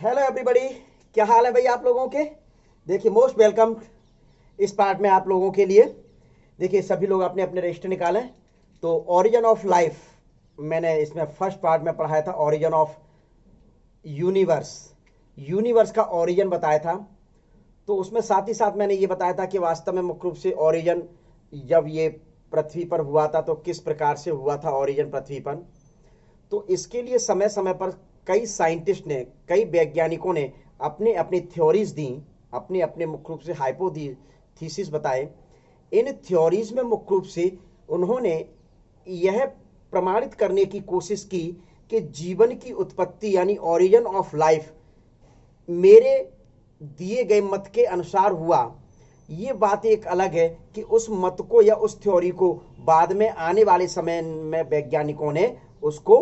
Hello everybody. क्या हाल है भाई आप लोगों के। देखिए मोस्ट वेलकम इस पार्ट में आप लोगों के लिए। देखिए सभी लोग अपने अपने रजिस्टर निकालें। तो ओरिजिन ऑफ लाइफ मैंने इसमें फर्स्ट पार्ट में पढ़ाया था। ओरिजिन ऑफ यूनिवर्स, यूनिवर्स का ओरिजिन बताया था। तो उसमें साथ ही साथ मैंने ये बताया था कि वास्तव में मुख्य रूप से ओरिजिन जब ये पृथ्वी पर हुआ था तो किस प्रकार से हुआ था ओरिजिन पृथ्वी पर। तो इसके लिए समय समय पर कई साइंटिस्ट ने, कई वैज्ञानिकों ने अपने अपनी थ्योरीज दी, अपने अपने मुख्य रूप से हाइपोथीसिस बताए। इन थ्योरीज में मुख्य रूप से उन्होंने यह प्रमाणित करने की कोशिश की कि जीवन की उत्पत्ति यानी ओरिजिन ऑफ लाइफ मेरे दिए गए मत के अनुसार हुआ। ये बात एक अलग है कि उस मत को या उस थ्योरी को बाद में आने वाले समय में वैज्ञानिकों ने उसको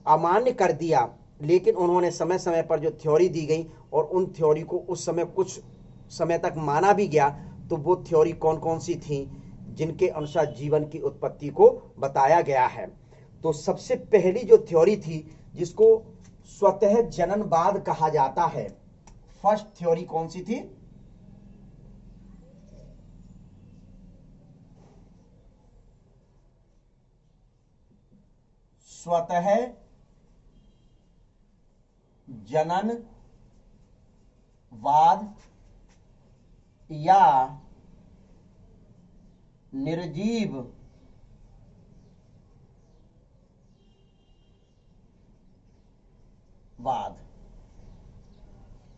अमान्य कर दिया। लेकिन उन्होंने समय समय पर जो थ्योरी दी गई और उन थ्योरी को उस समय कुछ समय तक माना भी गया। तो वो थ्योरी कौन कौन सी थी जिनके अनुसार जीवन की उत्पत्ति को बताया गया है। तो सबसे पहली जो थ्योरी थी जिसको स्वतः जननवाद कहा जाता है, फर्स्ट थ्योरी कौन सी थी? स्वतः जननवाद या निर्जीव वाद।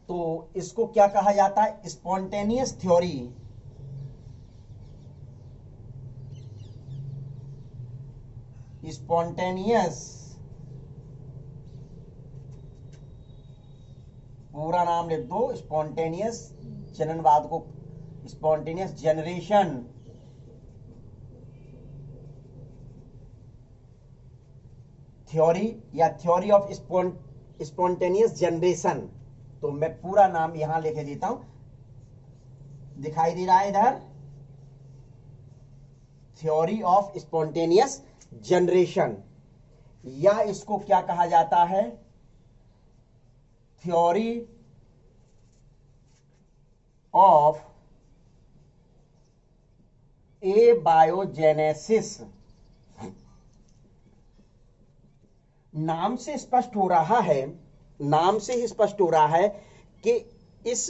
तो इसको क्या कहा जाता है? Spontaneous theory. स्पॉन्टेनियस, पूरा नाम लिख दो, स्पॉन्टेनियस जननवाद को स्पॉन्टेनियस जनरेशन थ्योरी या थ्योरी ऑफ स्पॉन्टेनियस जनरेशन। तो मैं पूरा नाम यहां लिखे देता हूं, दिखाई दे रहा है इधर, थ्योरी ऑफ स्पॉन्टेनियस जनरेशन। या इसको क्या कहा जाता है? Theory of abiogenesis. नाम से स्पष्ट हो रहा है, नाम से ही स्पष्ट हो रहा है कि इस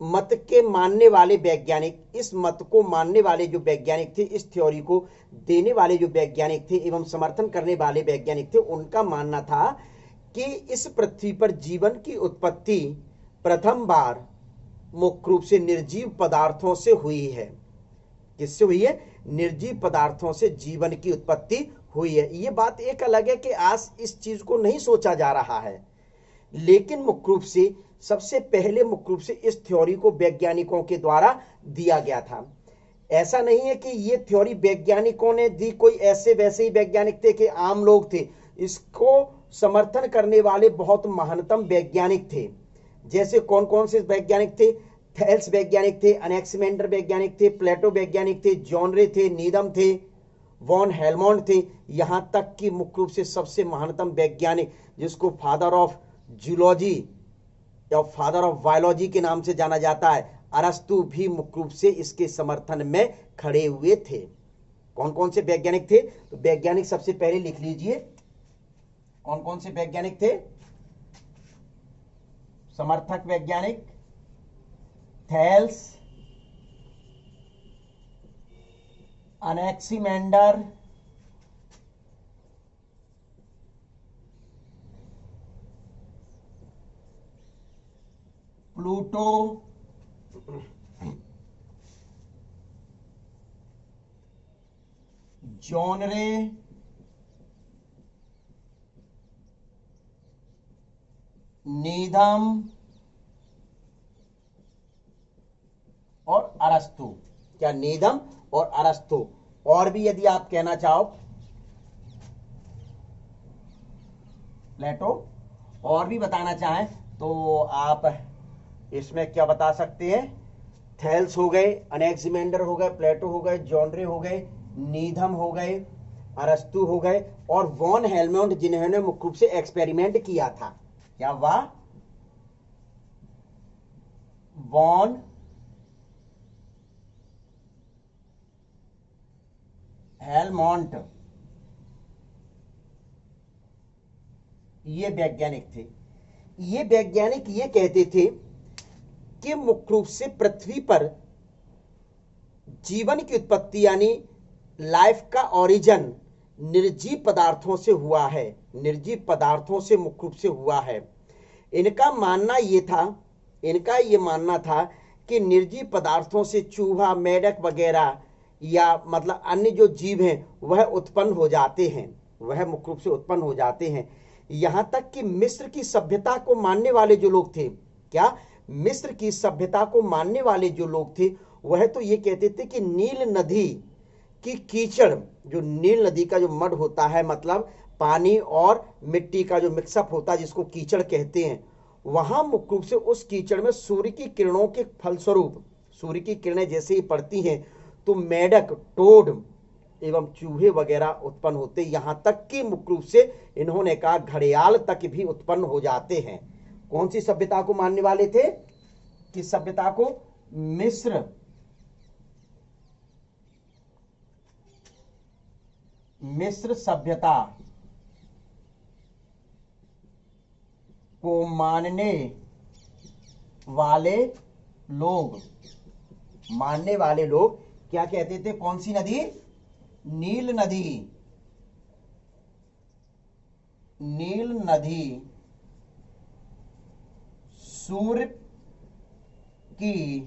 मत के मानने वाले वैज्ञानिक, इस मत को मानने वाले जो वैज्ञानिक थे, इस थ्योरी को देने वाले जो वैज्ञानिक थे एवं समर्थन करने वाले वैज्ञानिक थे, उनका मानना था कि इस पृथ्वी पर जीवन की उत्पत्ति प्रथम बार मुख्य रूप से निर्जीव पदार्थों से हुई है। किससे हुई है? निर्जीव पदार्थों से जीवन की उत्पत्ति हुई है। ये बात एक अलग है कि आज इस चीज को नहीं सोचा जा रहा है, लेकिन मुख्य रूप से सबसे पहले मुख्य रूप से इस थ्योरी को वैज्ञानिकों के द्वारा दिया गया था। ऐसा नहीं है कि ये थ्योरी वैज्ञानिकों ने दी, कोई ऐसे वैसे ही वैज्ञानिक थे कि आम लोग थे। इसको समर्थन करने वाले बहुत महानतम वैज्ञानिक थे। जैसे कौन कौन से वैज्ञानिक थे? थेल्स वैज्ञानिक थे, अनेक्सिमेंडर वैज्ञानिक थे, प्लेटो वैज्ञानिक थे, जॉनरे थे, नीदम थे, वॉन हेलमोंट थे। यहां तक कि मुख्य रूप से सबसे महानतम वैज्ञानिक जिसको फादर ऑफ जूलॉजी या फादर ऑफ बायोलॉजी के नाम से जाना जाता है, अरस्तु भी मुख्य रूप से इसके समर्थन में खड़े हुए थे। कौन कौन से वैज्ञानिक थे? तो वैज्ञानिक सबसे पहले लिख लीजिए, कौन कौन से वैज्ञानिक थे? समर्थक वैज्ञानिक थेल्स, अनेक्सिमेंडर, प्लूटो, जॉनरे, नीदम और अरस्तु। क्या नीदम और अरस्तु? और भी यदि आप कहना चाहो प्लेटो, और भी बताना चाहें तो आप इसमें क्या बता सकते हैं? थेल्स हो गए, अनेक्सिमेंडर हो गए, प्लेटो हो गए, जॉनरे हो गए, नीधम हो गए, अरस्तु हो गए और वॉन हेलमोंट जिन्होंने मुख्य रूप से एक्सपेरिमेंट किया था। क्या वाह! वॉन हेलमोंट, ये वैज्ञानिक थे। ये वैज्ञानिक ये कहते थे कि मुख्य रूप से पृथ्वी पर जीवन की उत्पत्ति यानी लाइफ का ओरिजिन निर्जीव पदार्थों से हुआ है, निर्जीव पदार्थों से मुख्य रूप से हुआ है। इनका मानना ये मानना था कि निर्जीव पदार्थों से चूहा, मेढक वगैरह या मतलब अन्य जो जीव हैं वह उत्पन्न हो जाते हैं, वह मुख्य रूप से उत्पन्न हो जाते हैं। यहां तक कि मिस्र की सभ्यता को मानने वाले जो लोग थे, क्या मिस्र की सभ्यता को मानने वाले जो लोग थे वह तो ये कहते थे कि नील नदी की कीचड़, जो नील नदी का जो मड होता है, मतलब पानी और मिट्टी का जो मिक्सअप होता है जिसको कीचड़ कहते हैं, वहां मुख्य रूप से उस कीचड़ में सूर्य की किरणों के फलस्वरूप, सूर्य की किरणें जैसे ही पड़ती हैं तो मेढक, टोड एवं चूहे वगैरह उत्पन्न होते। यहां तक कि मुख्य रूप से इन्होंने कहा घड़ियाल तक भी उत्पन्न हो जाते हैं। कौन सी सभ्यता को मानने वाले थे? किस सभ्यता को? मिस्र सभ्यता को मानने वाले लोग क्या कहते थे? कौन सी नदी? नील नदी। नील नदी सूर्य की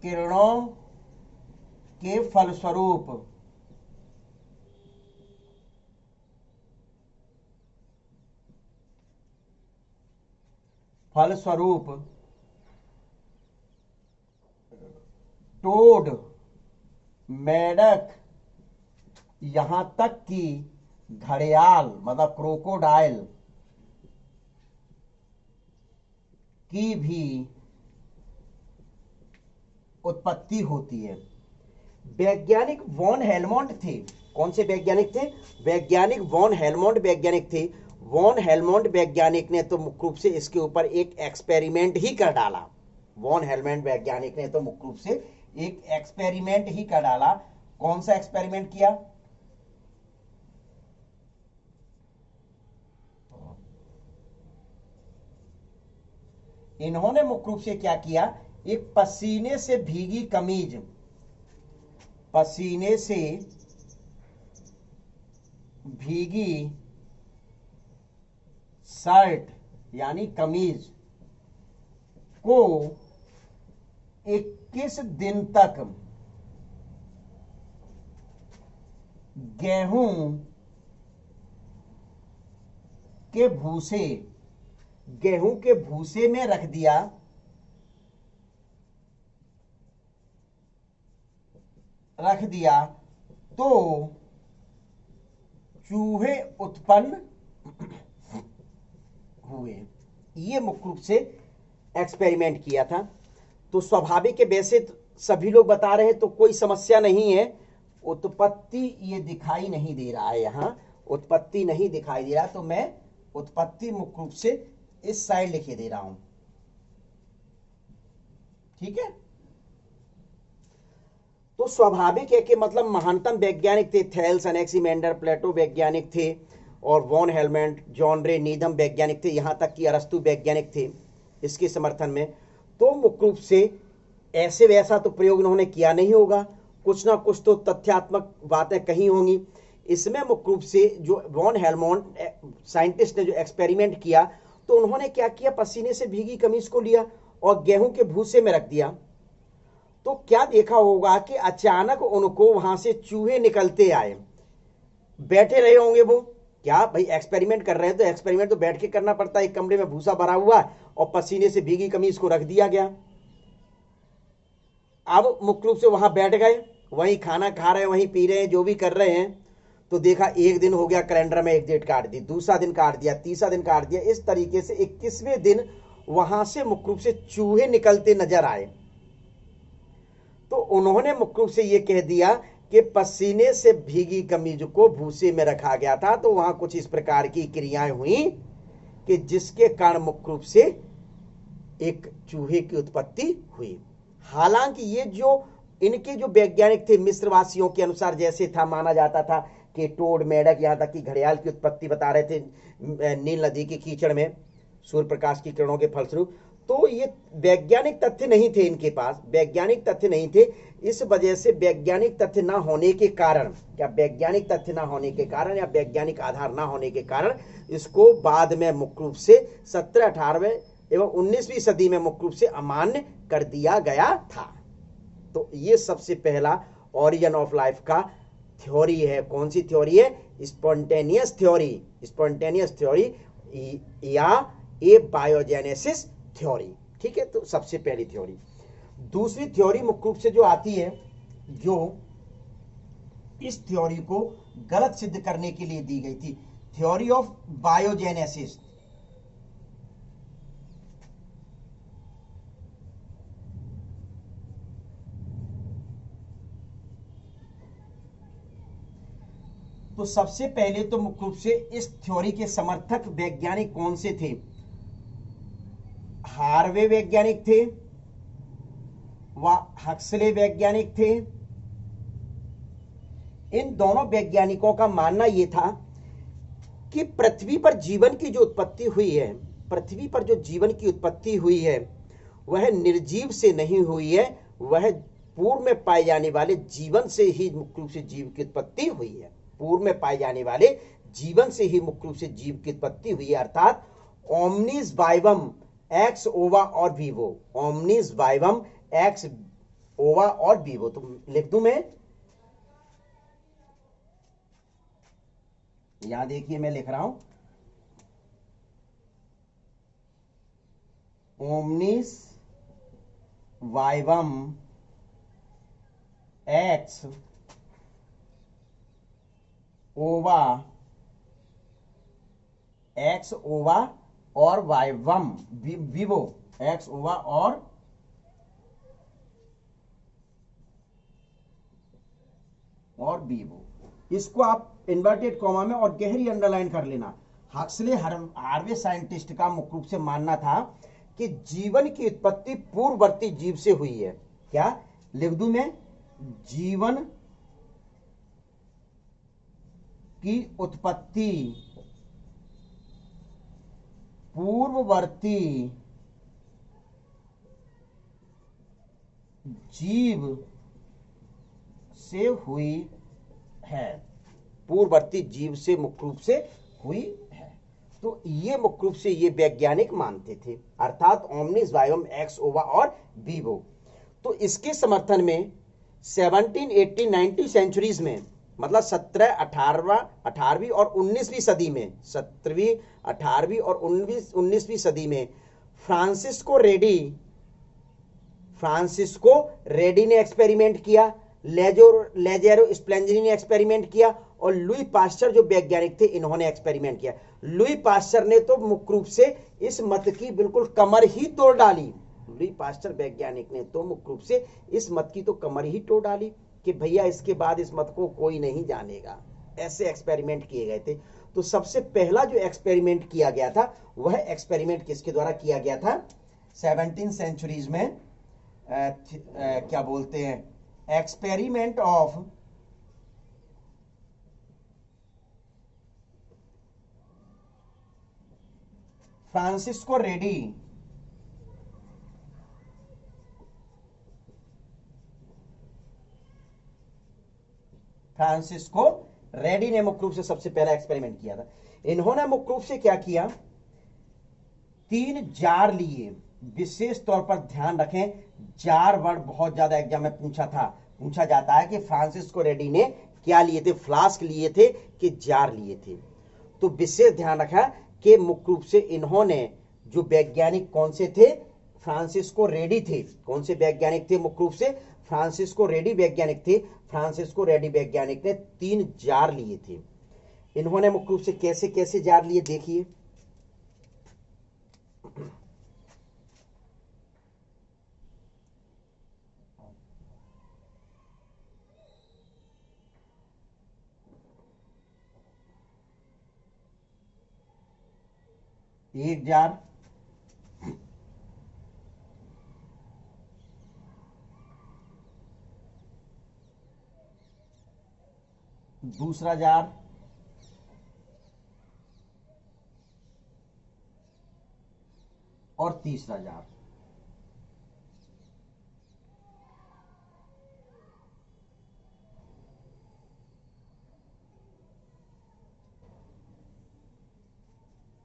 किरणों के फलस्वरूप टोड, मेढक, यहां तक कि घड़ियाल मतलब क्रोकोडाइल की भी उत्पत्ति होती है। वैज्ञानिक वॉन हेलमोंट थे। कौन से वैज्ञानिक थे? वैज्ञानिक वॉन हेलमोंट वैज्ञानिक थे। वॉन हेलमोंट वैज्ञानिक ने तो मुख्य रूप से इसके ऊपर एक एक्सपेरिमेंट ही कर डाला। वॉन हेलमोंट वैज्ञानिक ने तो मुख्य रूप से एक एक्सपेरिमेंट ही कर डाला। कौन सा एक्सपेरिमेंट किया? इन्होंने मुख्य रूप से क्या किया? एक पसीने से भीगी कमीज, पसीने से भीगी शर्ट यानी कमीज को 21 दिन तक गेहूं के भूसे में रख दिया, तो चूहे उत्पन्न हुए। ये मुख्य रूप से एक्सपेरिमेंट किया था। तो स्वाभाविक है, वैसे सभी लोग बता रहे हैं तो कोई समस्या नहीं है। उत्पत्ति ये दिखाई नहीं दे रहा है, यहां उत्पत्ति नहीं दिखाई दे रहा, तो मैं उत्पत्ति मुख्य रूप से इस साइड लिखे दे रहा हूं। ठीक है, तो स्वाभाविक है कि मतलब महानतम वैज्ञानिक थे थेल्स, एनेक्सिमेंडर, प्लेटो वैज्ञानिक थे और वॉन हेलमोंट, जॉन रे, नीधम वैज्ञानिक थे, यहां तक कि अरस्तु वैज्ञानिक थे इसके समर्थन में। तो मुख्य रूप से ऐसे वैसा तो प्रयोग उन्होंने किया नहीं होगा, कुछ ना कुछ तो तथ्यात्मक बातें कही होंगी इसमें। मुख्य रूप से जो वॉन हेलमोंट साइंटिस्ट ने जो एक्सपेरिमेंट किया, तो उन्होंने क्या किया? पसीने से भीगी कमीज को लिया और गेहूं के भूसे में रख दिया। तो क्या देखा होगा कि अचानक उनको वहां से चूहे निकलते आए। बैठे रहे होंगे वो, क्या भाई एक्सपेरिमेंट कर रहे हैं तो एक्सपेरिमेंट तो बैठ के करना पड़ता है। एक कमरे में भूसा भरा हुआ और पसीने से भीगी कमीज को रख दिया गया। अब मुख्य रूप से वहां बैठ गए, वहीं खाना खा रहे हैं, वहीं पी रहे हैं, जो भी कर रहे हैं। तो देखा एक दिन हो गया, कैलेंडर में एक डेट काट दी, दूसरा दिन काट दिया, तीसरा दिन काट दिया। इस तरीके से 21वें दिन वहां से मुख्य रूप से चूहे निकलते नजर आए। तो उन्होंने मुख्य रूप से यह कह दिया कि पसीने से भीगी कमीज को भूसे में रखा गया था। तो वहां कुछ इस प्रकार की क्रियाएं हुई कि जिसके कारण मुख्य रूप से एक चूहे की उत्पत्ति हुई। हालांकि ये जो इनके जो वैज्ञानिक थे मिस्रवासियों के अनुसार, जैसे था माना जाता था कि टोड, मेढक, यहां तक कि घड़ियाल की उत्पत्ति बता रहे थे नील नदी के कीचड़ में सूर्य प्रकाश की किरणों के फलस्वरूप। तो ये वैज्ञानिक तथ्य नहीं थे, इनके पास वैज्ञानिक तथ्य नहीं थे। इस वजह से वैज्ञानिक तथ्य ना होने के कारण, क्या वैज्ञानिक तथ्य ना होने के कारण या वैज्ञानिक आधार ना होने के कारण इसको बाद में मुख्य रूप से 17, 18वें एवं 19वीं सदी में मुख्य रूप से अमान्य कर दिया गया था। तो ये सबसे पहला ओरिजिन ऑफ लाइफ का थ्योरी है। कौन सी थ्योरी है? स्पॉन्टेनियस थ्योरी, स्पॉन्टेनियस थ्योरी या ए बायोजेनेसिस थ्योरी। ठीक है, तो सबसे पहली थ्योरी। दूसरी थ्योरी मुख्य रूप से जो आती है, जो इस थ्योरी को गलत सिद्ध करने के लिए दी गई थी, थ्योरी ऑफ बायोजेनेसिस। तो सबसे पहले तो मुख्य रूप से इस थ्योरी के समर्थक वैज्ञानिक कौन से थे? हार्वे वैज्ञानिक थे, व हक्सले वैज्ञानिक थे। इन दोनों वैज्ञानिकों का मानना यह था कि पृथ्वी पर जीवन की जो उत्पत्ति हुई है, पृथ्वी पर जो जीवन की उत्पत्ति हुई है वह निर्जीव से नहीं हुई है, वह पूर्व में पाए जाने वाले जीवन से ही मुख्य रूप से जीव की उत्पत्ति हुई है। पूर्व में पाए जाने वाले जीवन से ही मुख्य रूप से जीव की उत्पत्ति हुई है, अर्थात ओमनिस वाइवम एक्स ओवा और वीवो, ओमनिस वाइवम एक्स ओवा और वीवो। तो लिख दूं मैं, यहां देखिए मैं लिख रहा हूं, ओमनिस वाइवम एक्स ओवा, एक्स ओवा और वाइवम विवो, एक्स ओवा और वीवो। इसको आप इन्वर्टेड कॉमा में और गहरी अंडरलाइन कर लेना। हक्सले हार्वे साइंटिस्ट का मुख्य रूप से मानना था कि जीवन की उत्पत्ति पूर्ववर्ती जीव से हुई है। क्या लिख दूं मैं? जीवन की उत्पत्ति पूर्ववर्ती जीव से हुई है, पूर्ववर्ती जीव से मुख्य रूप से हुई है। तो ये मुख्य रूप से ये वैज्ञानिक मानते थे, अर्थात ओमनिस वाइवम एक्स ओवा और वीवो। तो इसके समर्थन में 17, 18, 19 सेंचुरीज में, मतलब 17, 18वीं और 19वीं सदी में, 17वीं, 18वीं और 19वीं सदी में फ्रांसिस्को रेडी ने एक्सपेरिमेंट किया, लेजेरो स्प्लेंजनी ने एक्सपेरिमेंट किया, और लुई पास्चर जो वैज्ञानिक थे इन्होंने एक्सपेरिमेंट किया। लुई पास्चर ने तो मुख्य रूप से इस मत की बिल्कुल कमर ही तोड़ डाली। लुई पास्चर वैज्ञानिक ने तो मुख्य रूप से इस मत की तो कमर ही तोड़ डाली कि भैया इसके बाद इस मत को कोई नहीं जानेगा। ऐसे एक्सपेरिमेंट किए गए थे। तो सबसे पहला जो एक्सपेरिमेंट किया गया था वह एक्सपेरिमेंट किसके द्वारा किया गया था? 17 सेंचुरीज में क्या बोलते हैं, experiment of Francisco ready, Francisco ready ने मुख्य रूप से सबसे पहला एक्सपेरिमेंट किया था। इन्होंने मुख्य रूप से क्या किया, 3 जार लिए। विशेष तौर पर ध्यान रखें, जार वर्ड बहुत ज्यादा एग्जाम में पूछा जाता है कि फ्रांसिस्को रेडी ने क्या लिए थे, फ्लास्क लिए थे कि जार लिए थे। तो विशेष ध्यान रखा कि मुख्य रूप से इन्होंने जो वैज्ञानिक कौन से थे, फ्रांसिस्को रेडी थे। कौन से वैज्ञानिक थे? मुख्य रूप से फ्रांसिस्को रेडी वैज्ञानिक थे। फ्रांसिस्को रेडी वैज्ञानिक ने 3 जार लिए थे। इन्होंने मुख्य रूप से कैसे कैसे जार लिए देखिए। एक जार, दूसरा जार, और तीसरा जार।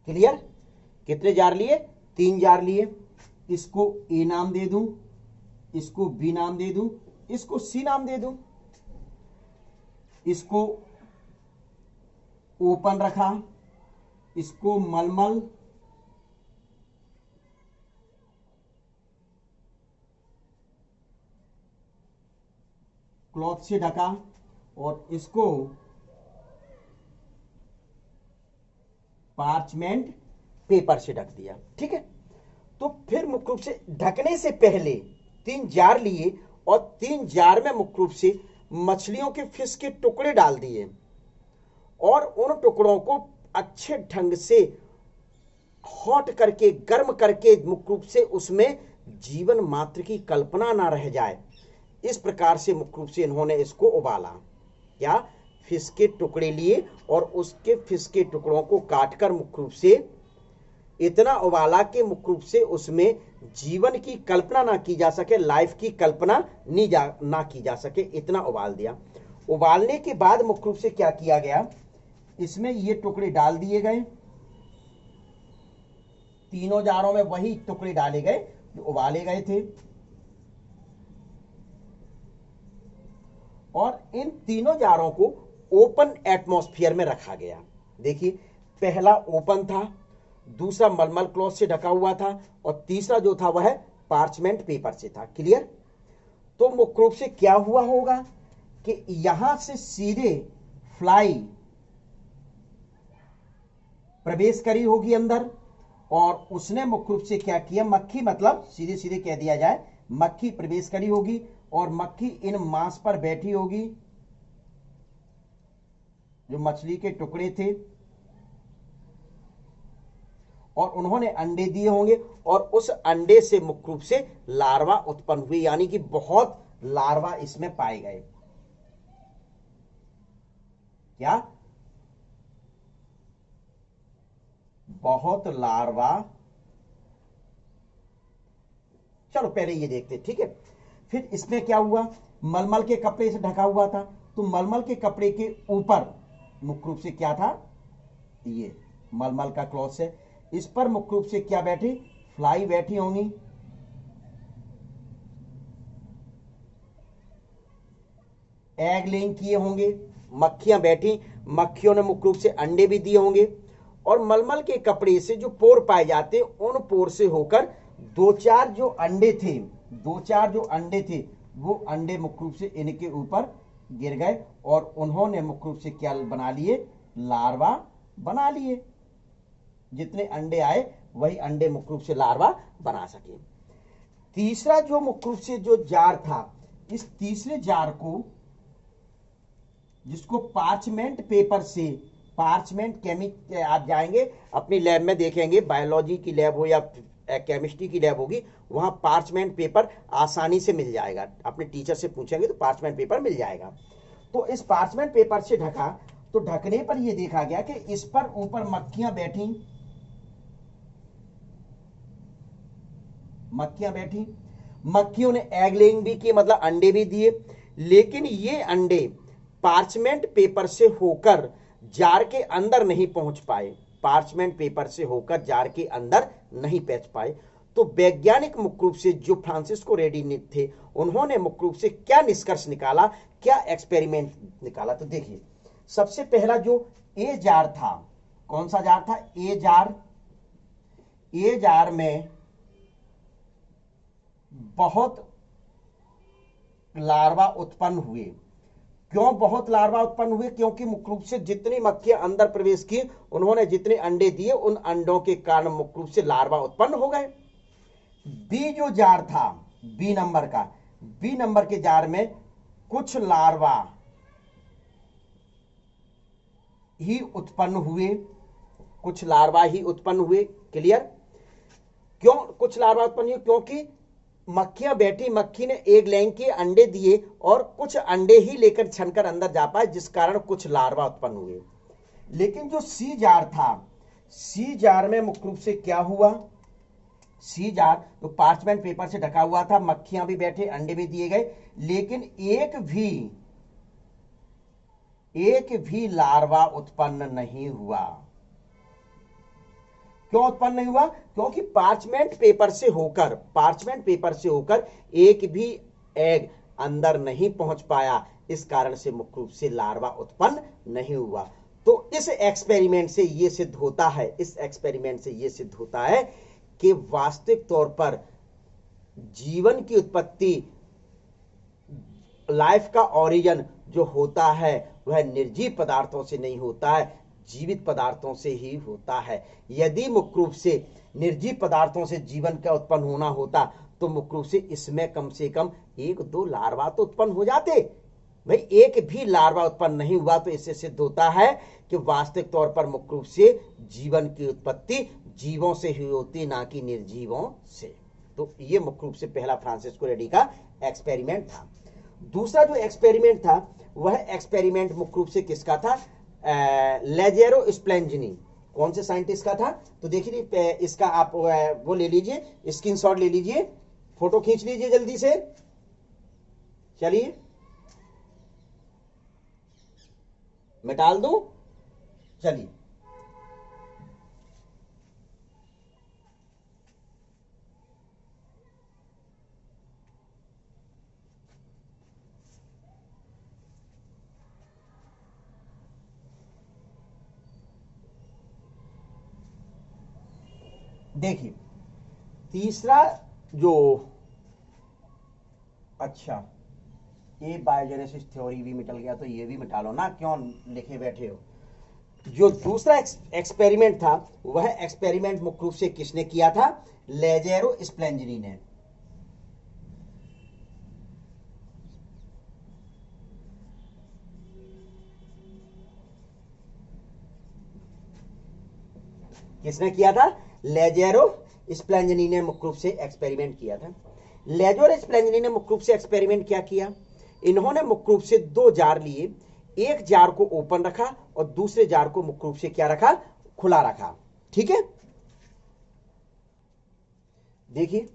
क्लियर? कितने जार लिए? 3 जार लिए। इसको ए नाम दे दूं, इसको बी नाम दे दूं, इसको सी नाम दे दूं। इसको ओपन रखा, इसको मलमल, क्लॉथ से ढका, और इसको पार्चमेंट पेपर से ढक दिया। ठीक है, तो फिर मुख्य रूप से ढकने से पहले 3 जार लिए और 3 जार में मुख्य रूप से मछलियों के फिश के टुकड़े डाल दिए और उन टुकड़ों को अच्छे ढंग से हॉट करके, गर्म करके, मुख्य रूप से उसमें जीवन मात्र की कल्पना ना रह जाए, इस प्रकार से मुख्य रूप से इन्होंने इसको उबाला। क्या? फिश के टुकड़े लिए और उसके फिश के टुकड़ों को काटकर मुख्य रूप से इतना उबाला कि मुख्य रूप से उसमें जीवन की कल्पना ना की जा सके, लाइफ की कल्पना ना की जा सके, इतना उबाल दिया। उबालने के बाद मुख्य रूप से क्या किया गया, इसमें ये टुकड़े डाल दिए गए, तीनों जारों में वही टुकड़े डाले गए जो उबाले गए थे, और इन तीनों जारों को ओपन एटमॉस्फेयर में रखा गया। देखिए, पहला ओपन था, दूसरा मलमल क्लॉथ से ढका हुआ था, और तीसरा जो था वह पार्चमेंट पेपर से था। क्लियर? तो मुख्य रूप से क्या हुआ होगा कि यहां से सीधे फ्लाई प्रवेश करी होगी अंदर, और उसने मुख्य रूप से क्या किया, मक्खी, मतलब सीधे सीधे कह दिया जाए, मक्खी प्रवेश करी होगी और मक्खी इन मांस पर बैठी होगी, जो मछली के टुकड़े थे, और उन्होंने अंडे दिए होंगे, और उस अंडे से मुख्य रूप से लार्वा उत्पन्न हुए, यानी कि बहुत लार्वा इसमें पाए गए। क्या? बहुत लार्वा। चलो पहले ये देखते, ठीक है। फिर इसमें क्या हुआ, मलमल के कपड़े से ढका हुआ था, तो मलमल के कपड़े के ऊपर मुख्य रूप से क्या था, ये मलमल का क्लॉथ है, इस पर मुख्य रूप से क्या बैठी, फ्लाई बैठी होंगी, एग लेइंग किए होंगे, मक्खियां बैठी, मक्खियों ने मुख्य रूप से अंडे भी दिए होंगे, और मलमल के कपड़े से जो पोर पाए जाते, उन पोर से होकर दो चार जो अंडे थे, वो अंडे मुख्य रूप से इनके ऊपर गिर गए, और उन्होंने मुख्य रूप से क्या बना लिए, लार्वा बना लिए। जितने अंडे आए वही अंडे मुख्य रूप से लार्वा बना सके। तीसरा जो मुख्य रूप से जो जार था, इस तीसरे जार को, जिसको पार्चमेंट पेपर से, आप जाएंगे अपनी लैब में देखेंगे, बायोलॉजी की लैब हो या केमिस्ट्री की लैब होगी, वहां पार्चमेंट पेपर आसानी से मिल जाएगा, अपने टीचर से पूछेंगे तो पार्चमेंट पेपर मिल जाएगा। तो इस पार्चमेंट पेपर से ढका, तो ढकने पर यह देखा गया कि इस पर ऊपर मक्खियां बैठी, मक्खियों ने एग लेइंग भी की, मतलब अंडे भी दिए, लेकिन ये अंडे पार्चमेंट पेपर से होकर जार के अंदर नहीं पहुंच पाए, पार्चमेंट पेपर से होकर जार के अंदर नहीं पहुंच पाए। तो वैज्ञानिक मुख्य रूप से जो फ्रांसिस्को रेडी थे, उन्होंने मुख्य रूप से क्या निष्कर्ष निकाला, क्या एक्सपेरिमेंट निकाला, तो देखिए, सबसे पहला जो ए जार था, कौन सा जार था, ए जार में बहुत लार्वा उत्पन्न हुए। क्यों बहुत लार्वा उत्पन्न हुए? क्योंकि मुख्य रूप से जितनी मक्खियां अंदर प्रवेश की, उन्होंने जितने अंडे दिए, उन अंडों के कारण मुख्य रूप से लार्वा उत्पन्न हो गए। बी जो जार था, बी नंबर के जार में कुछ लार्वा ही उत्पन्न हुए, क्लियर? क्यों कुछ लार्वा उत्पन्न हुए? क्योंकि मक्खियां बैठी, मक्खी ने एग लैंग के अंडे दिए और कुछ अंडे ही लेकर छनकर अंदर जा पाए, जिस कारण कुछ लार्वा उत्पन्न हुए। लेकिन जो सी जार था, सी जार में मुख्य रूप से क्या हुआ, सी जार तो पार्चमेंट पेपर से ढका हुआ था, मक्खियां भी बैठे, अंडे भी दिए गए, लेकिन एक भी लार्वा उत्पन्न नहीं हुआ। क्यों उत्पन्न नहीं हुआ? क्योंकि पार्चमेंट पेपर से होकर एक भी एग अंदर नहीं पहुंच पाया, इस कारण से मुख्य रूप से लार्वा उत्पन्न नहीं हुआ। तो इस एक्सपेरिमेंट से यह सिद्ध होता है कि वास्तविक तौर पर जीवन की उत्पत्ति, लाइफ का ओरिजिन जो होता है वह निर्जीव पदार्थों से नहीं होता है, जीवित पदार्थों से ही होता है। यदि मुख्य रूप से निर्जीव पदार्थों से जीवन का उत्पन्न होना होता तो मुख्य रूप से इसमें कम से कम 1-2 लार्वा तो उत्पन्न हो जाते। भाई एक भी लार्वा उत्पन्न नहीं हुआ, तो इससे सिद्ध होता है कि वास्तविक तौर पर मुख्य रूप से जीवन की उत्पत्ति जीवों से ही होती, ना कि निर्जीवों से। तो ये मुख्य रूप से पहला फ्रांसिस्को रेडी का एक्सपेरिमेंट था। दूसरा जो एक्सपेरिमेंट था वह एक्सपेरिमेंट मुख्य रूप से किसका था? लेजेरो स्प्लेंजनी। कौन से साइंटिस्ट का था? तो देखिए इसका आप वो ले लीजिए, स्क्रीनशॉट ले लीजिए, फोटो खींच लीजिए जल्दी से। चलिए मैं डाल दूं, चलिए। देखिए तीसरा जो, अच्छा ये बायोजेनेसिस थ्योरी भी मिटल गया, तो ये भी मिटा लो ना, क्यों लिखे बैठे हो। जो दूसरा एक्सपेरिमेंट था वह एक्सपेरिमेंट मुख्य रूप से किसने किया था? लेजेरो स्प्लेंजनी ने। किसने किया था? लेजेरो स्प्लेंजनी ने मुख्य रूप से एक्सपेरिमेंट किया था। लेजेरो स्प्लेंजनी ने मुख्य रूप से एक्सपेरिमेंट क्या किया? इन्होंने मुख्य रूप से 2 जार लिए, एक जार को ओपन रखा और दूसरे जार को मुख्य रूप से क्या रखा? खुला रखा। ठीक है, देखिए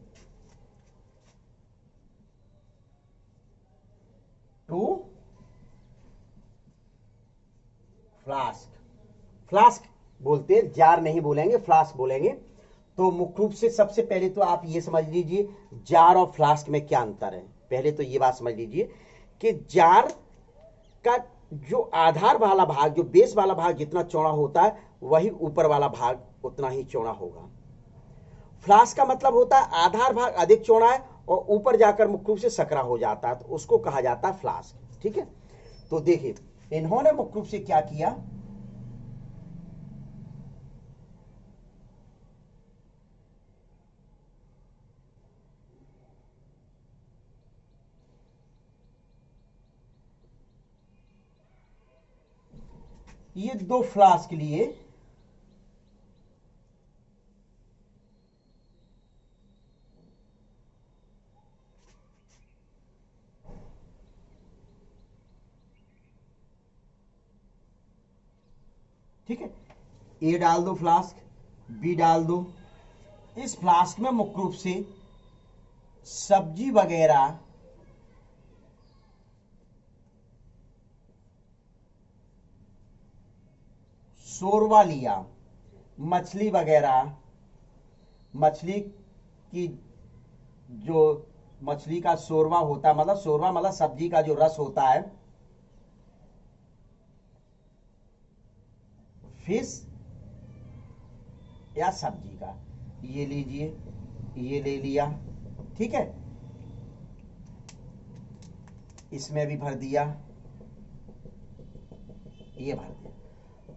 2 फ्लास्क बोलते हैं, जार नहीं बोलेंगे, फ्लास्क बोलेंगे। तो मुख्य रूप से सबसे पहले तो आप ये समझ लीजिए जार और फ्लास्क में क्या अंतर है। पहले तो ये बात समझ लीजिए कि जार का जो आधार वाला भाग, जो बेस वाला भाग जितना चौड़ा होता है, वही ऊपर वाला भाग उतना ही चौड़ा होगा। फ्लास्क का मतलब होता है आधार भाग अधिक चौड़ा है और ऊपर जाकर मुख्य रूप से सकरा हो जाता है, तो उसको कहा जाता है फ्लास्क। ठीक है, तो देखिए इन्होंने मुख्य रूप से क्या किया, ये 2 फ्लास्क लिए, ठीक है, ए डाल दो फ्लास्क, बी डाल दो। इस फ्लास्क में मुख्य रूप से सब्जी वगैरह, शोरवा लिया, मछली वगैरह, मछली की जो मछली का शोरवा होता है, मतलब शोरवा मतलब सब्जी का जो रस होता है, फिश या सब्जी का, ये लीजिए, ये ले लिया। ठीक है, इसमें भी भर दिया, ये भर दिया।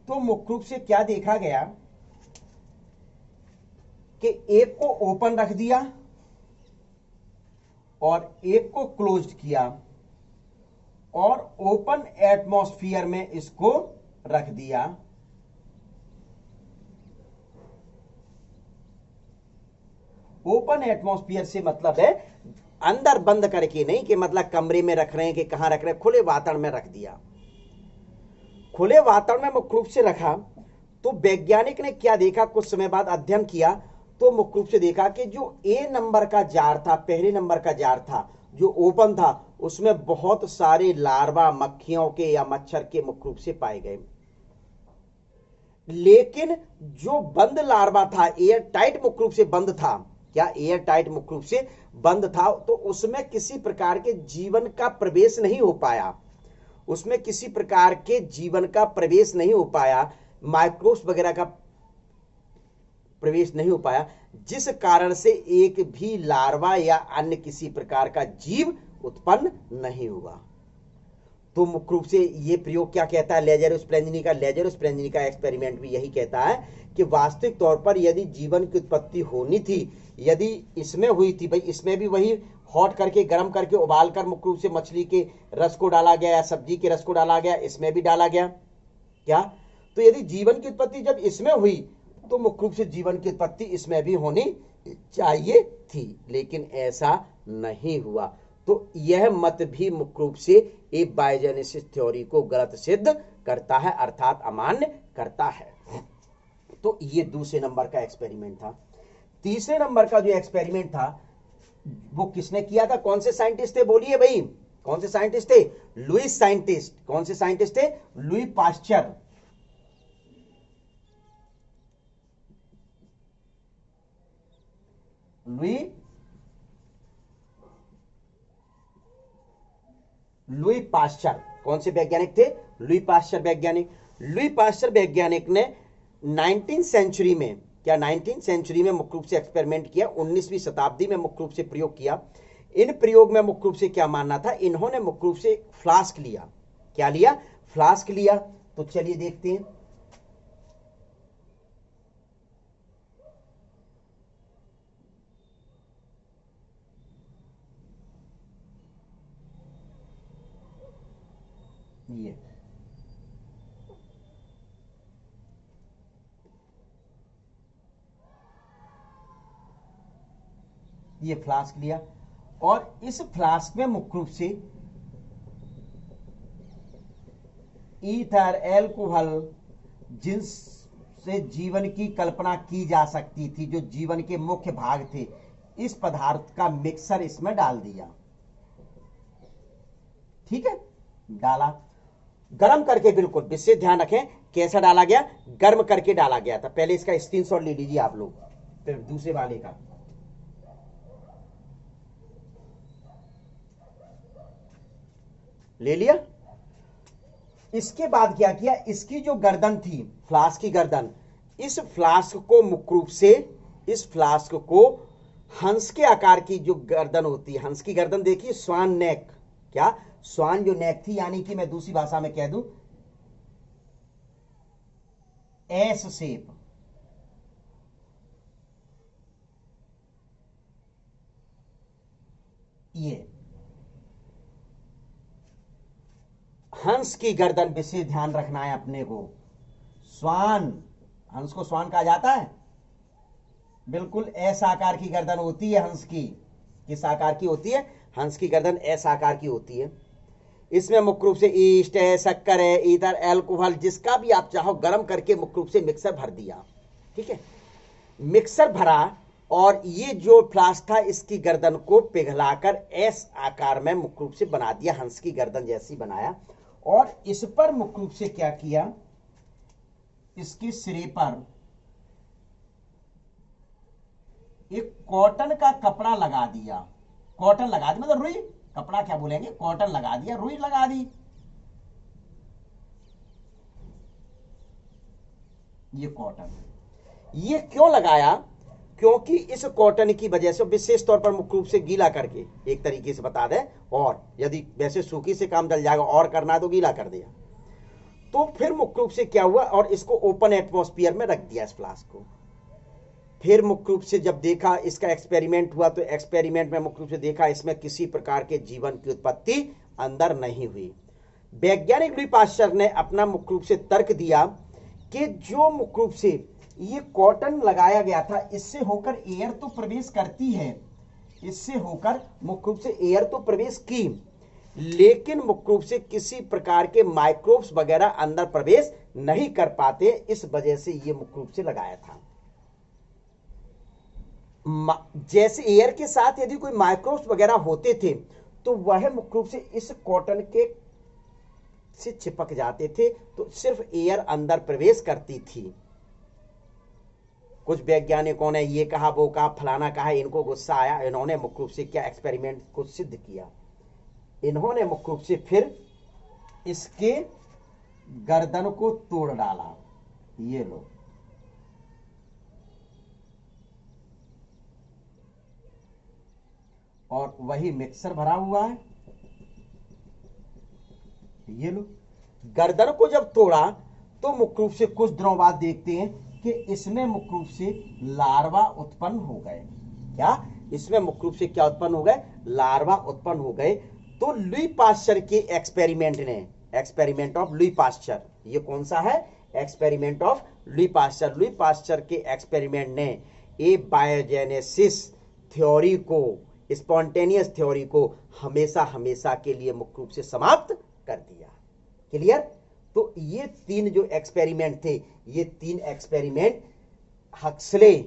तो मुख्य रूप से क्या देखा गया कि एक को ओपन रख दिया और एक को क्लोज्ड किया और ओपन एटमॉस्फेयर में इसको रख दिया। ओपन एटमॉस्फेयर से मतलब है अंदर बंद करके नहीं, कि मतलब कमरे में रख रहे हैं कि कहां रख रहे हैं, खुले वातावरण में रख दिया। खुले वातावरण में मुख्य रूप से रखा तो वैज्ञानिक ने क्या देखा, कुछ समय बाद अध्ययन किया तो मुख्य रूप से देखा कि जो ए नंबर का जार था, पहले नंबर का जार था जो ओपन था, उसमें बहुत सारे लार्वा मक्खियों के या मच्छर के मुख्य रूप से पाए गए। लेकिन जो बंद लार्वा था, एयर टाइट मुख्य रूप से बंद था, क्या एयर टाइट मुख्य रूप से बंद था, तो उसमें किसी प्रकार के जीवन का प्रवेश नहीं हो पाया, उसमें किसी प्रकार के जीवन का प्रवेश नहीं हो पाया, माइक्रोब्स वगैरह का प्रवेश नहीं हो पाया, जिस कारण से एक भी लार्वा या अन्य किसी प्रकार का जीव उत्पन्न नहीं हुआ। तो मुख्य रूप से ये प्रयोग क्या कहता है, लेजरस प्रेंजिनी का एक्सपेरिमेंट भी यही कहता है कि वास्तविक तौर पर यदि जीवन की उत्पत्ति होनी थी, यदि इसमें हुई थी, भाई इसमें भी वही हॉट करके गर्म करके उबाल कर मुख्य रूप से मछली के रस को डाला गया या सब्जी के रस को डाला गया, इसमें भी डाला गया क्या, तो यदि जीवन की उत्पत्ति जब इसमें हुई तो मुख्य रूप से जीवन की उत्पत्ति इसमें भी होनी चाहिए थी, लेकिन ऐसा नहीं हुआ। तो यह मत भी मुख्य रूप से एबायोजेनेसिस थ्योरी को गलत सिद्ध करता है, अर्थात अमान्य करता है। तो ये दूसरे नंबर का एक्सपेरिमेंट था। तीसरे नंबर का जो एक्सपेरिमेंट था वो किसने किया था, कौन से साइंटिस्ट थे, बोलिए भाई कौन से साइंटिस्ट थे, लुईस साइंटिस्ट, कौन से साइंटिस्ट थे, लुई पास्चर। लुई पास्चर कौन से वैज्ञानिक थे, लुई पास्चर वैज्ञानिक। लुई पास्चर वैज्ञानिक ने 19वीं सेंचुरी में, क्या 19वीं सेंचुरी में मुख्य रूप से एक्सपेरिमेंट किया, 19वीं शताब्दी में मुख्य रूप से प्रयोग किया। इन प्रयोग में मुख्य रूप से क्या मानना था, इन्होंने मुख्य रूप से फ्लास्क लिया, क्या लिया, फ्लास्क लिया। तो चलिए देखते हैं। ये फ्लास्क लिया और इस फ्लास्क में मुख्य रूप से ईथर एल्कोहल, जिनसे जीवन की कल्पना की जा सकती थी, जो जीवन के मुख्य भाग थे, इस पदार्थ का मिक्सर इसमें डाल दिया। ठीक है, डाला, गर्म करके, बिल्कुल विशेष ध्यान रखें कैसा डाला गया, गर्म करके डाला गया था। पहले इसका स्क्रीनशॉट ले लीजिए आप लोग, फिर दूसरे वाले का ले लिया। इसके बाद क्या किया, इसकी जो गर्दन थी, फ्लास्क की गर्दन, इस फ्लास्क को मुख्य रूप से, इस फ्लास्क को हंस के आकार की जो गर्दन होती है, हंस की गर्दन देखिए, स्वान नेक, क्या स्वान जो नेक थी, यानी कि मैं दूसरी भाषा में कह दूं एस शेप, ये हंस की गर्दन, विशेष ध्यान रखना है अपने को, स्वान, हंस को स्वान कहा जाता है, बिल्कुल एस आकार की गर्दन होती है हंस की। किस आकार की होती है, हंस की गर्दन एस आकार की होती है। इसमें मुख्य रूप से ईस्ट है, शक्कर है, ईथर, अल्कोहल, जिसका भी आप चाहो गर्म करके मुख्य रूप से मिक्सर भर दिया। ठीक है, मिक्सर भरा और ये जो फ्लास्क था इसकी गर्दन को पिघलाकर एस आकार में मुख्य रूप से बना दिया, हंस की गर्दन जैसी बनाया। और इस पर मुख्य रूप से क्या किया, इसके सिरे पर एक कॉटन का कपड़ा लगा दिया, कॉटन लगा दी, मतलब रुई, कपड़ा क्या बोलेंगे, कॉटन लगा दिया, रुई लगा दी। ये कॉटन, ये क्यों लगाया, क्योंकि इस कॉटन की वजह से, विशेष तौर पर मुख्य रूप से गीला करके, एक तरीके से बता दें, और यदि वैसे सूखी से काम चल जाएगा, और करना है तो गीला कर दिया। तो फिर मुख्य रूप से क्या हुआ, और इसको ओपन एटमॉस्फेयर में रख दिया इस फ्लास्क को। फिर मुख्य रूप से जब देखा, इसका एक्सपेरिमेंट हुआ, तो एक्सपेरिमेंट में मुख्य रूप से देखा इसमें किसी प्रकार के जीवन की उत्पत्ति अंदर नहीं हुई। वैज्ञानिक लुई पास्चर ने अपना मुख्य रूप से तर्क दिया कि जो मुख्य रूप से ये कॉटन लगाया गया था, इससे होकर एयर तो प्रवेश करती है, इससे होकर मुख्य रूप से एयर तो प्रवेश की, लेकिन मुख्य रूप से किसी प्रकार के माइक्रोब्स वगैरह अंदर प्रवेश नहीं कर पाते, इस वजह से ये मुख्य रूप से लगाया था। जैसे एयर के साथ यदि कोई माइक्रोब्स वगैरह होते थे तो वह मुख्य रूप से इस कॉटन के से चिपक जाते थे, तो सिर्फ एयर अंदर प्रवेश करती थी। कुछ वैज्ञानिकों ने ये कहा, वो कहा, फलाना कहा, इनको गुस्सा आया, इन्होंने मुख्य रूप से क्या एक्सपेरिमेंट को सिद्ध किया, इन्होंने मुख्य रूप से फिर इसके गर्दन को तोड़ डाला। ये लो, और वही मिक्सर भरा हुआ है, ये लो। गर्दन को जब तोड़ा तो मुख्य रूप से कुछ दिनों बाद देखते हैं कि इसमें मुख्य रूप से लार्वा उत्पन्न हो गए। क्या इसमें मुख्य रूप से क्या उत्पन्न हो गए? लार्वा उत्पन्न हो गए। तो लुई पास्चर के एक्सपेरिमेंट ने, एक्सपेरिमेंट ऑफ लुई पास्चर, ये कौन सा है? Experiment of Louis Pasteur. Louis Pasteur के एक्सपेरिमेंट ने ए बायोजेनेसिस थ्योरी को, स्पॉन्टेनियस थ्योरी को हमेशा हमेशा के लिए मुख्य रूप से समाप्त कर दिया। क्लियर? तो ये तीन जो एक्सपेरिमेंट थे, ये तीन एक्सपेरिमेंट हक्सले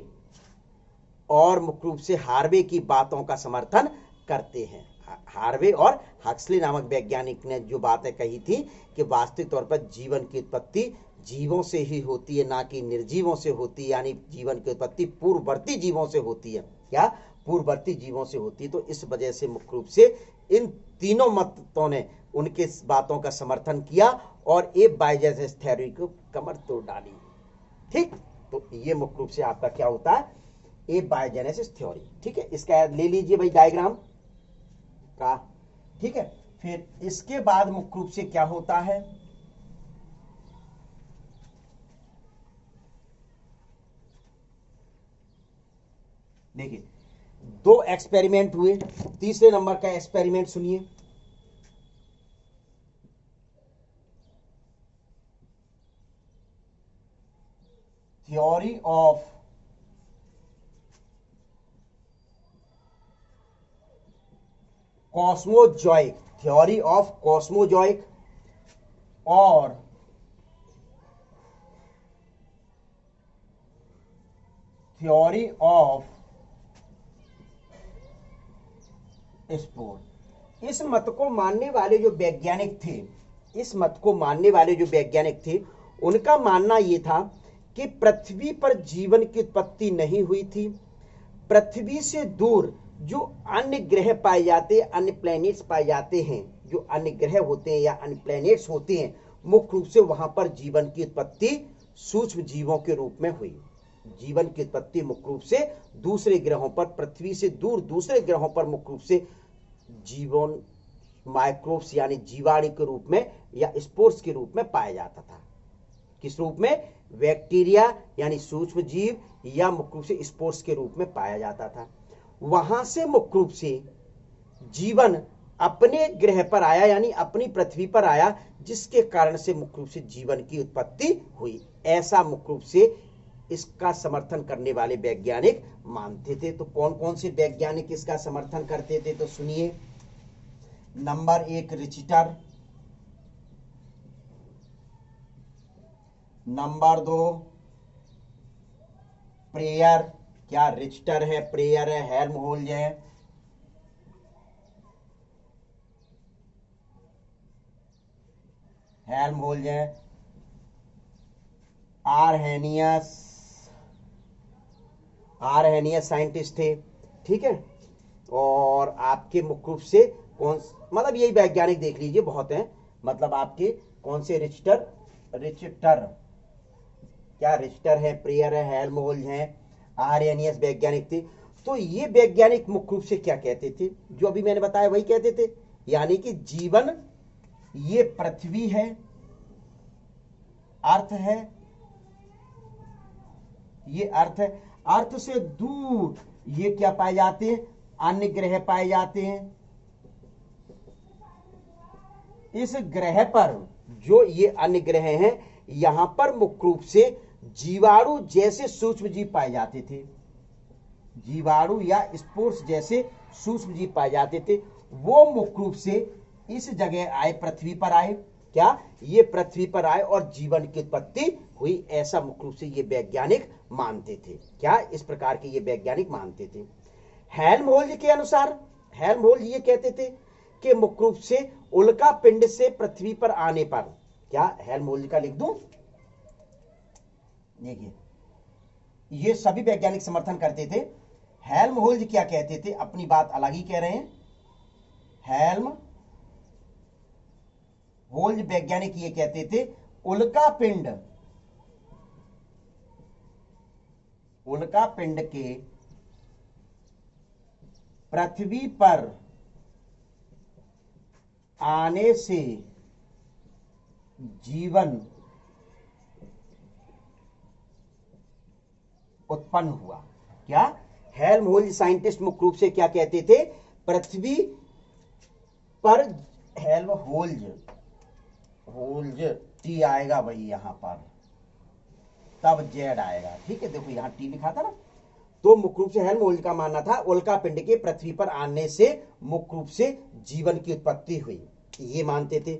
और मुख्य रूप से हार्वे की बातों का समर्थन करते हैं। हार्वे और हक्सले नामक वैज्ञानिक ने जो बातें कही थी कि वास्तविक तौर पर जीवन की उत्पत्ति जीवों से ही होती है, ना कि निर्जीवों से होती है, यानी जीवन की उत्पत्ति पूर्ववर्ती जीवों से होती है। क्या? पूर्ववर्ती जीवों से होती है। तो इस वजह से मुख्य रूप से इन तीनों मतों ने उनके बातों का समर्थन किया और ए बायोजेनेसिस थ्योरी को कमर तोड़ डाली। ठीक, तो ये मुख्य रूप से आपका क्या होता है? ए बायोजेनेसिस थ्योरी। ठीक है, इसका ले लीजिए भाई डायग्राम का। ठीक है, फिर इसके बाद मुख्य रूप से क्या होता है? देखिए, दो एक्सपेरिमेंट हुए। तीसरे नंबर का एक्सपेरिमेंट सुनिए। Theory of cosmozoic, theory of cosmozoic और थ्योरी ऑफ स्पोर। इस मत को मानने वाले जो वैज्ञानिक थे, इस मत को मानने वाले जो वैज्ञानिक थे, उनका मानना यह था कि पृथ्वी पर जीवन की उत्पत्ति नहीं हुई थी। पृथ्वी से दूर जो अन्य ग्रह पाए जाते, अन्य प्लैनेट्स पाए जाते हैं, जो अन्य ग्रह होते हैं या अन्य प्लैनेट्स होते हैं, मुख्य रूप से वहां पर जीवन की उत्पत्ति सूक्ष्म जीवों के रूप में हुई। जीवन की उत्पत्ति मुख्य रूप से दूसरे ग्रहों पर, पृथ्वी से दूर दूसरे ग्रहों पर मुख्य रूप से जीवन माइक्रोब्स यानी जीवाणु के रूप में या स्पोर्स के रूप में पाया जाता था। किस रूप में? बैक्टीरिया यानी सूक्ष्म जीव या मुख्य रूप से स्पोर्स के रूप में पाया जाता था। वहां से मुख्य रूप से जीवन अपने ग्रह पर आया, यानी अपनी पृथ्वी पर आया, जिसके कारण से मुख्य रूप से जीवन की उत्पत्ति हुई। ऐसा मुख्य रूप से इसका समर्थन करने वाले वैज्ञानिक मानते थे। तो कौन कौन से वैज्ञानिक इसका समर्थन करते थे? तो सुनिए। नंबर 1 रिचटर, नंबर 2 प्रेयर, क्या रिचटर है, प्रेयर है, हेल्महोल्ट्ज है, हेल्महोल्ट्ज है, आरहेनियस साइंटिस्ट थे। ठीक है, और आपके मुख्य रूप से कौन, मतलब यही वैज्ञानिक देख लीजिए, बहुत हैं। मतलब आपके कौन से? रिचटर, क्या रिचटर है, प्रेयर है, हेल्महोल्ट्ज है, आरहेनियस वैज्ञानिक थे। तो ये वैज्ञानिक मुख्य रूप से क्या कहते थे? जो अभी मैंने बताया वही कहते थे, यानी कि जीवन ये पृथ्वी है, अर्थ है, ये अर्थ है, अर्थ से दूर ये क्या पाए जाते हैं? अन्य ग्रह पाए जाते हैं। इस ग्रह पर जो ये अन्य ग्रह हैं, यहां पर मुख्य रूप से जीवाणु जैसे सूक्ष्म जीव पाए जाते थे, जीवाणु या स्पोर्स जैसे सूक्ष्म जीव पाए जाते थे, वो मुख्य रूप से इस जगह आए, पृथ्वी पर आए। क्या ये पृथ्वी पर आए और जीवन की उत्पत्ति हुई, ऐसा मुख्य रूप से ये वैज्ञानिक मानते थे। क्या इस प्रकार के ये वैज्ञानिक मानते थे। हेल्महोल्ट्ज के अनुसार, हेल्महोल्ट्ज ये कहते थे कि मुख्य रूप से उल्का पिंड से पृथ्वी पर आने पर, क्या हेल्महोल्ट्ज का लिख दूं, देखिए ये सभी वैज्ञानिक समर्थन करते थे। हेल्महोल्ट्ज क्या कहते थे, अपनी बात अलग ही कह रहे हैं। हेल्महोल्ट्ज वैज्ञानिक ये कहते थे उल्का पिंड के पृथ्वी पर आने से जीवन उत्पन्न हुआ। क्या हेल्महोल्ट्ज साइंटिस्ट मुख्य रूप से क्या कहते थे, पृथ्वी पर, हेल्महोल्ट्ज, होल्ज टी आएगा भाई यहां पर, तब जेड आएगा, ठीक है, देखो यहां टी लिखा था ना। तो मुख्य रूप से हेल्महोल्ट्ज का मानना था उल्का पिंड के पृथ्वी पर आने से मुख्य रूप से जीवन की उत्पत्ति हुई, ये मानते थे।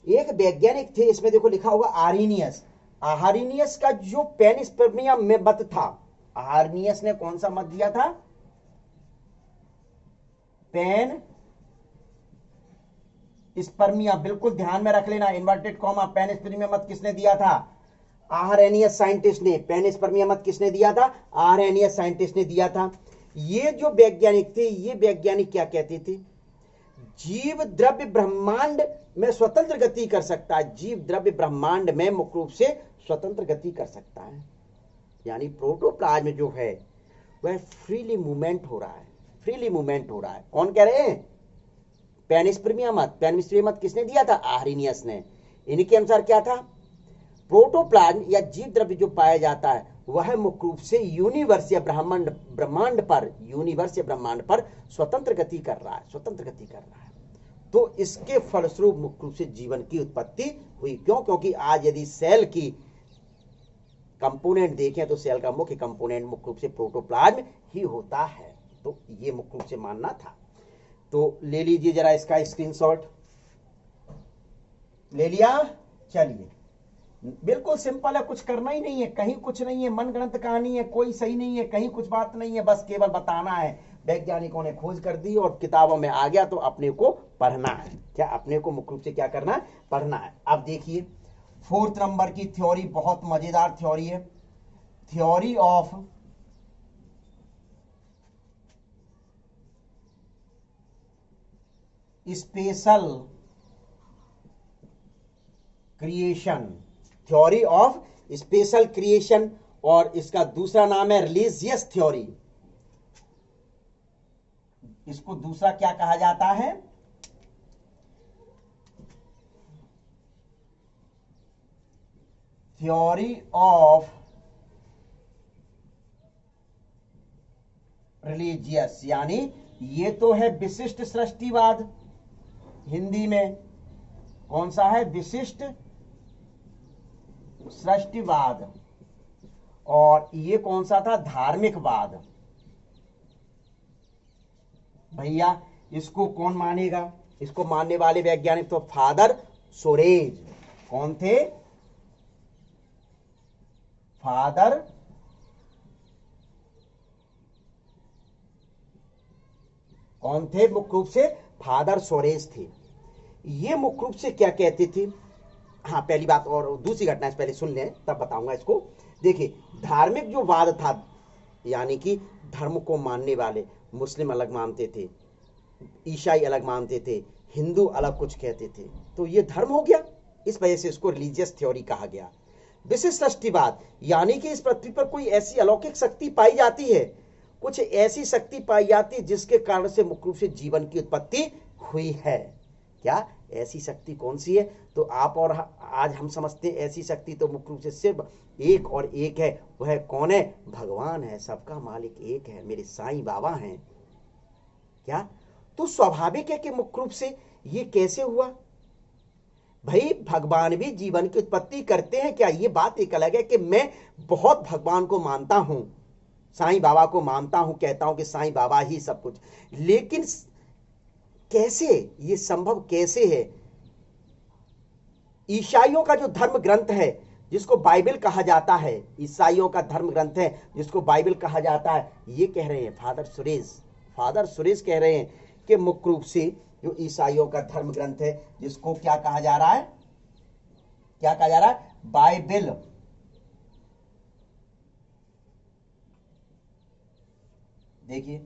एक वैज्ञानिक थे, इसमें देखो लिखा होगा आर्नियस। आर्नियस का जो पेनिस्पर्मिया में मत था, आर्नियस ने कौन सा मत दिया था, पेन स्पर्मिया, बिल्कुल ध्यान में रख लेना, इन्वर्टेड कॉमा, पेनिस्पर्मिया मत किसने दिया था, आर्नियस साइंटिस्ट ने। पेनिस्पर्मिया मत किसने दिया था, आर्नियस साइंटिस्ट ने दिया था। ये जो वैज्ञानिक थे, ये वैज्ञानिक क्या कहते थे, जीव द्रव्य ब्रह्मांड में स्वतंत्र गति कर सकता है, जीव द्रव्य ब्रह्मांड में मुख्य रूप से स्वतंत्र गति कर सकता है, यानी प्रोटोप्लाज्म जो है वह फ्रीली मूवमेंट हो रहा है, फ्रीली मूवमेंट हो रहा है। कौन कह रहे हैं, पेनिस्पर्मिया मत, पेनिस्पर्मिया मत किसने दिया था, आर्नियस ने। इनके अनुसार क्या था, प्रोटोप्लाज्म या जीव द्रव्य जो पाया जाता है वह मुख्य रूप से यूनिवर्स या ब्रह्मांड पर, यूनिवर्स या ब्रह्मांड पर स्वतंत्र गति कर रहा है, स्वतंत्र गति कर रहा है। तो इसके फलस्वरूप मुख्य रूप से जीवन की उत्पत्ति हुई। क्यों, क्योंकि आज यदि सेल की कंपोनेंट देखें तो सेल का मुख्य कंपोनेंट मुख्य रूप से प्रोटोप्लाज्म ही होता है। तो ये मुख्य रूप से मानना था। तो ले लीजिए जरा इसका स्क्रीनशॉट, ले लिया, चलिए बिल्कुल सिंपल है, कुछ करना ही नहीं है, कहीं कुछ नहीं है, मनगढ़ंत कहानी है, कोई सही नहीं है, कहीं कुछ बात नहीं है, बस केवल बताना है वैज्ञानिकों ने खोज कर दी और किताबों में आ गया तो अपने को पढ़ना है। क्या अपने को मुख्य रूप से क्या करना है, पढ़ना है। अब देखिए 4th नंबर की थ्योरी, बहुत मजेदार थ्योरी है, theory of special creation, theory of special creation, और इसका दूसरा नाम है रिलीजियस थ्योरी। इसको दूसरा क्या कहा जाता है, थ्योरी ऑफ रिलीजियस, यानी ये तो है विशिष्ट सृष्टिवाद, हिंदी में कौन सा है, विशिष्ट सृष्टिवाद, और ये कौन सा था, धार्मिकवाद। भैया इसको कौन मानेगा, इसको मानने वाले वैज्ञानिक तो फादर सोरेज। कौन थे, फादर कौन थे, मुख्य रूप से फादर सोरेज थे। ये मुख्य रूप से क्या कहते थे, हाँ पहली बात और दूसरी घटना पहले सुन लें तब बताऊंगा इसको। देखिए धार्मिक जो वाद था, यानी कि धर्म को मानने वाले, मुस्लिम अलग मानते थे, ईसाई अलग मानते थे, हिंदू अलग कुछ कहते थे, तो ये धर्म हो गया, इस वजह से इसको रिलीजियस थ्योरी कहा गया। विशिष्ट सृष्टिवाद, यानी कि इस पृथ्वी पर कोई ऐसी अलौकिक शक्ति पाई जाती है, कुछ ऐसी शक्ति पाई जाती है जिसके कारण से मुख्य रूप से जीवन की उत्पत्ति हुई है। क्या ऐसी शक्ति कौन सी है, तो आप और आज हम समझते हैं ऐसी शक्ति तो मुख्य रूप से सिर्फ एक और एक है, वह कौन है, भगवान है, सबका मालिक एक है, मेरे साईं बाबा हैं। क्या, तो स्वाभाविक है कि मुख्य रूप से ये कैसे हुआ, भाई भगवान भी जीवन की उत्पत्ति करते हैं क्या? ये बात एक अलग है कि मैं बहुत भगवान को मानता हूं, साईं बाबा को मानता हूं, कहता हूं कि साईं बाबा ही सब कुछ, लेकिन कैसे ये संभव कैसे है? ईसाइयों का जो धर्म ग्रंथ है जिसको बाइबल कहा जाता है, ईसाइयों का धर्म ग्रंथ है जिसको बाइबल कहा जाता है, ये कह रहे हैं फादर सुरेश कह रहे हैं कि मुख्य रूप से जो ईसाइयों का धर्म ग्रंथ है जिसको क्या कहा जा रहा है, क्या कहा जा रहा है? बाइबल। देखिए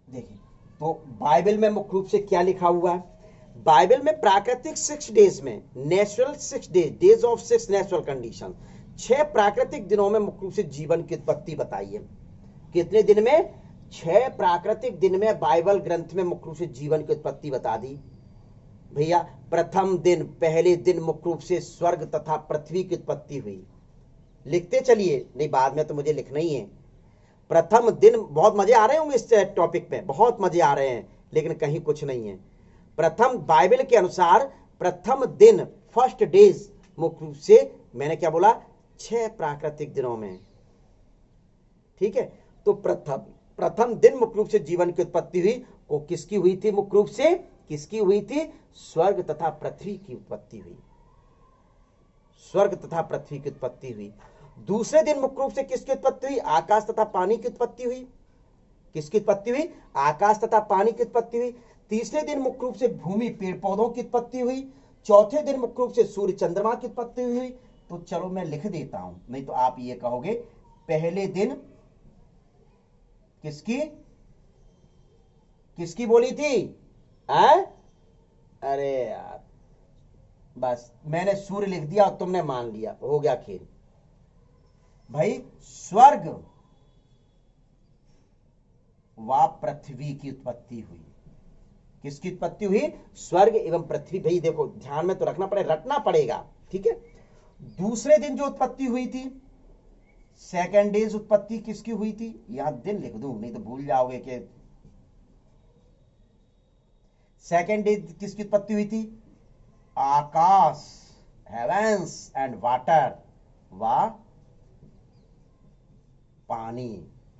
देखिए तो बाइबल में मुख्य रूप से क्या लिखा हुआ है? बाइबल में प्राकृतिक 6 डेज में, natural 6 days, days of 6 natural condition, 6 प्राकृतिक दिनों में मुख्य रूप से जीवन की उत्पत्ति बताई है। कितने दिन में? 6 प्राकृतिक दिन में बाइबल ग्रंथ में मुख्य रूप से जीवन की उत्पत्ति बता दी। भैया प्रथम दिन, पहले दिन मुख्य रूप से स्वर्ग तथा पृथ्वी की उत्पत्ति हुई। लिखते चलिए, नहीं बाद में तो मुझे लिखना ही है। प्रथम दिन, बहुत मजे आ रहे होंगे इस टॉपिक पे, बहुत मजे आ रहे हैं, लेकिन कहीं कुछ नहीं है। प्रथम, बाइबल के अनुसार प्रथम दिन, फर्स्ट डेज, मुख्य रूप से मैंने क्या बोला? 6 प्राकृतिक दिनों में। ठीक है, तो प्रथम दिन मुख्य रूप से जीवन की उत्पत्ति हुई। वो किसकी हुई थी? मुख्य रूप से किसकी हुई थी? स्वर्ग तथा पृथ्वी की उत्पत्ति हुई। स्वर्ग तथा पृथ्वी की उत्पत्ति हुई। दूसरे दिन मुख्य रूप से किसकी उत्पत्ति हुई? आकाश तथा पानी की उत्पत्ति हुई। किसकी उत्पत्ति हुई? आकाश तथा पानी की उत्पत्ति हुई। तीसरे दिन मुख्य रूप से भूमि, पेड़ पौधों की उत्पत्ति हुई। चौथे दिन मुख्य रूप से सूर्य चंद्रमा की उत्पत्ति हुई। तो चलो मैं लिख देता हूं, नहीं तो आप ये कहोगे पहले दिन किसकी किसकी बोली थी? अरे यार, बस मैंने सूर्य लिख दिया और तुमने मान लिया, हो गया खेल। भाई स्वर्ग व पृथ्वी की उत्पत्ति हुई। किसकी उत्पत्ति हुई? स्वर्ग एवं पृथ्वी। भाई देखो ध्यान में तो रखना पड़ेगा, रटना पड़ेगा, ठीक है। दूसरे दिन जो उत्पत्ति हुई थी, सेकेंड डेज उत्पत्ति किसकी हुई थी? यहां दिन लिख दूं, नहीं तो भूल जाओगे कि सेकेंड डेज किसकी उत्पत्ति हुई थी? आकाश, हेवेंस एंड वाटर, व पानी।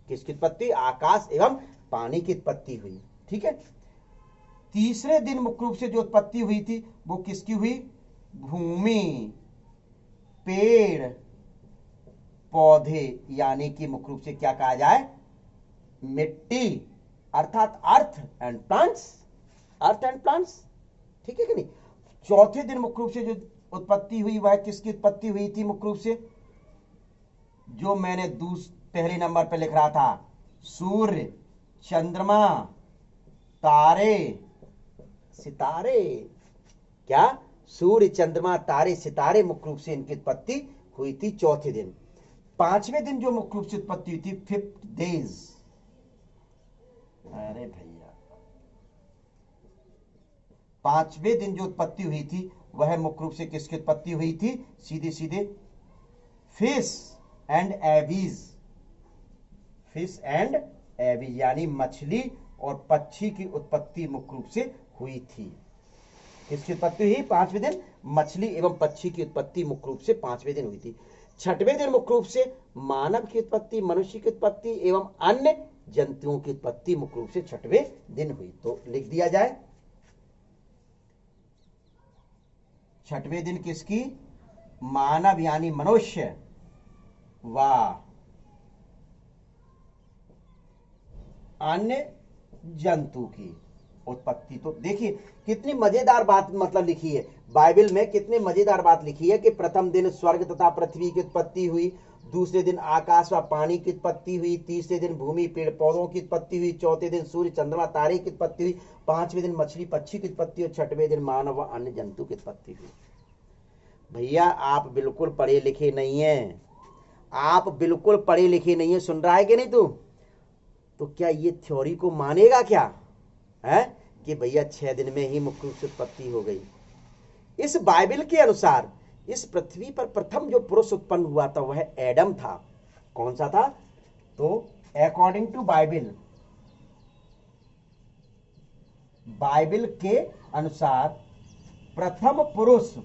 किसकी उत्पत्ति? आकाश एवं पानी की उत्पत्ति हुई, ठीक है। तीसरे दिन मुख्य रूप से जो उत्पत्ति हुई थी वो किसकी हुई? भूमि, पेड़ पौधे, यानी कि मुख्य रूप से क्या कहा जाए? मिट्टी, अर्थात earth and plants, earth and plants, ठीक है कि नहीं। चौथे दिन मुख्य रूप से जो उत्पत्ति हुई वह किसकी उत्पत्ति हुई थी? मुख्य रूप से जो मैंने पहले नंबर पर लिख रहा था, सूर्य, चंद्रमा, तारे, सितारे। क्या? सूर्य, चंद्रमा, तारे, सितारे, मुख्य रूप से इनकी उत्पत्ति हुई थी चौथे दिन। पांचवें दिन जो मुख्य रूप से उत्पत्ति हुई थी, 5th डेज। अरे भैया, पांचवें दिन जो उत्पत्ति हुई थी वह मुख्य रूप से किसकी उत्पत्ति हुई थी? सीधे सीधे fish and Abies, fish and Abies यानी मछली और पक्षी की उत्पत्ति मुख्य रूप से हुई थी। किसकी उत्पत्ति हुई? पांचवें दिन मछली एवं पक्षी की उत्पत्ति मुख्य रूप से पांचवें दिन हुई थी। छठवें दिन मुख्य रूप से मानव की उत्पत्ति, मनुष्य की उत्पत्ति एवं अन्य जंतुओं की उत्पत्ति मुख्य रूप से छठवें दिन हुई। तो लिख दिया जाए, छठवें दिन किसकी? मानव यानी मनुष्य व अन्य जंतु की उत्पत्ति। तो देखिए कितनी मजेदार बात मतलब लिखी है बाइबल में, कितनी मजेदार बात लिखी है कि प्रथम दिन स्वर्ग तथा पृथ्वी की उत्पत्ति हुई, दूसरे दिन आकाश व पानी की उत्पत्ति हुई, तीसरे दिन भूमि, पेड़ पौधों की उत्पत्ति हुई, चौथे दिन सूर्य, चंद्रमा, तारे की उत्पत्ति हुई, पांचवें दिन मछली, पक्षी की उत्पत्ति और छठवें दिन मानव व अन्य जंतु की उत्पत्ति हुई। भैया आप बिल्कुल पढ़े लिखे नहीं है, आप बिल्कुल पढ़े लिखे नहीं है, सुन रहा है कि नहीं तू? तो क्या ये थ्योरी को मानेगा क्या है कि भैया 6 दिन में ही मुख्य रूप से उत्पत्ति हो गई? इस बाइबल के अनुसार इस पृथ्वी पर प्रथम जो पुरुष उत्पन्न हुआ था वह एडम था। कौन सा था? तो अकॉर्डिंग टू बाइबल, बाइबल के अनुसार प्रथम पुरुष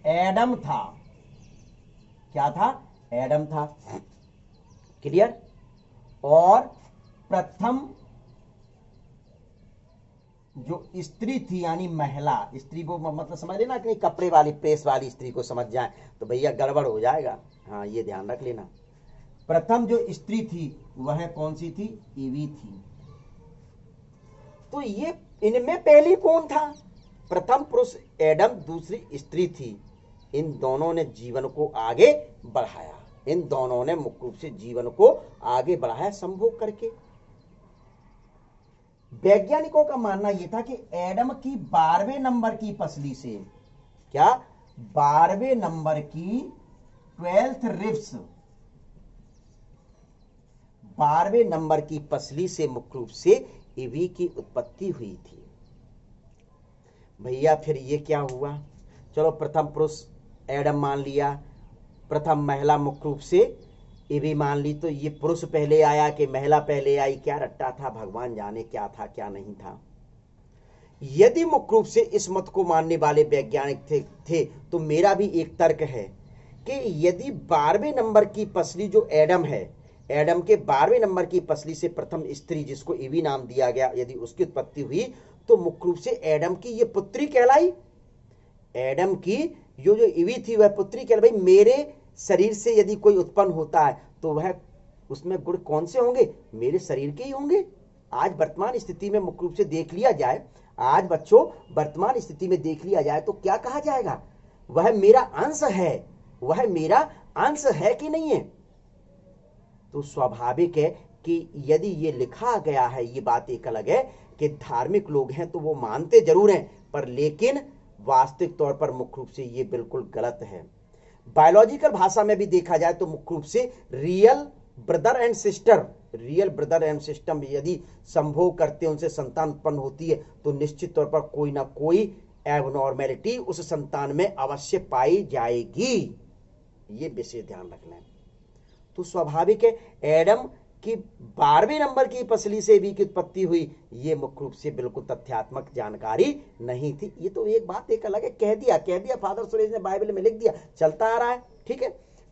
एडम था। क्या था? एडम था। क्लियर? और प्रथम जो स्त्री थी यानी महिला, स्त्री वो मतलब समझ लेना कि कपड़े वाली प्रेस वाली स्त्री को समझ जाए तो भैया गड़बड़ हो जाएगा। हाँ, ये ध्यान रख लेना। प्रथम जो स्त्री थी वह कौन सी थी? ईवी थी। तो ये इनमें पहली कौन था? प्रथम पुरुष एडम, दूसरी स्त्री थी। इन दोनों ने जीवन को आगे बढ़ाया। इन दोनों ने मुख्य रूप से जीवन को आगे बढ़ाया संभोग करके। वैज्ञानिकों का मानना यह था कि एडम की 12वें नंबर की पसली से, क्या 12वें नंबर की 12th रिब्स, 12वें नंबर की पसली से मुख्य रूप से ईवी की उत्पत्ति हुई थी। भैया फिर ये क्या हुआ? चलो प्रथम पुरुष एडम मान लिया, प्रथम महिला मुख्य रूप से ईवी मान ली, तो ये पुरुष पहले आया कि महिला पहले आई? क्या रट्टा था, भगवान जाने क्या था क्या नहीं था। यदि मुख्य रूप से इस मत को मानने वाले वैज्ञानिक थे तो मेरा भी एक तर्क है कि यदि 12वें नंबर की पसली जो एडम है, एडम के 12वें नंबर की पसली से प्रथम स्त्री जिसको ईवी नाम दिया गया, यदि उसकी उत्पत्ति हुई तो मुख्य रूप से एडम की ये पुत्री कहलाई। एडम की जो ईवी थी वह पुत्री कहलाई। भाई मेरे शरीर से यदि कोई उत्पन्न होता है तो वह उसमें गुण कौन से होंगे? मेरे शरीर के ही होंगे। आज वर्तमान स्थिति में मुख्य रूप से देख लिया जाए, आज बच्चों वर्तमान स्थिति में देख लिया जाए तो क्या कहा जाएगा? वह मेरा अंश है। वह मेरा अंश है कि नहीं है? तो स्वाभाविक है कि यदि ये लिखा गया है, ये बात एक अलग है कि धार्मिक लोग हैं तो वो मानते जरूर हैं, पर लेकिन वास्तविक तौर पर मुख्य रूप से ये बिल्कुल गलत है। बायोलॉजिकल भाषा में भी देखा जाए तो मुख्य रूप से रियल ब्रदर एंड सिस्टर यदि संभोग करते हैं, उनसे संतान उत्पन्न होती है तो निश्चित तौर पर कोई ना कोई एबनॉर्मेलिटी उस संतान में अवश्य पाई जाएगी। ये विशेष ध्यान रखना है। तो स्वाभाविक है एडम की 12वें नंबर की पसली से भी की उत्पत्ति हुई, ये मुख्य रूप से बिल्कुल तथ्यात्मक जानकारी नहीं थी। ये तो एक बात एक अलग है, कह दिया फादर सुरेश ने, बाइबल में लिख दिया, चलता आ रहा है, ठीक है।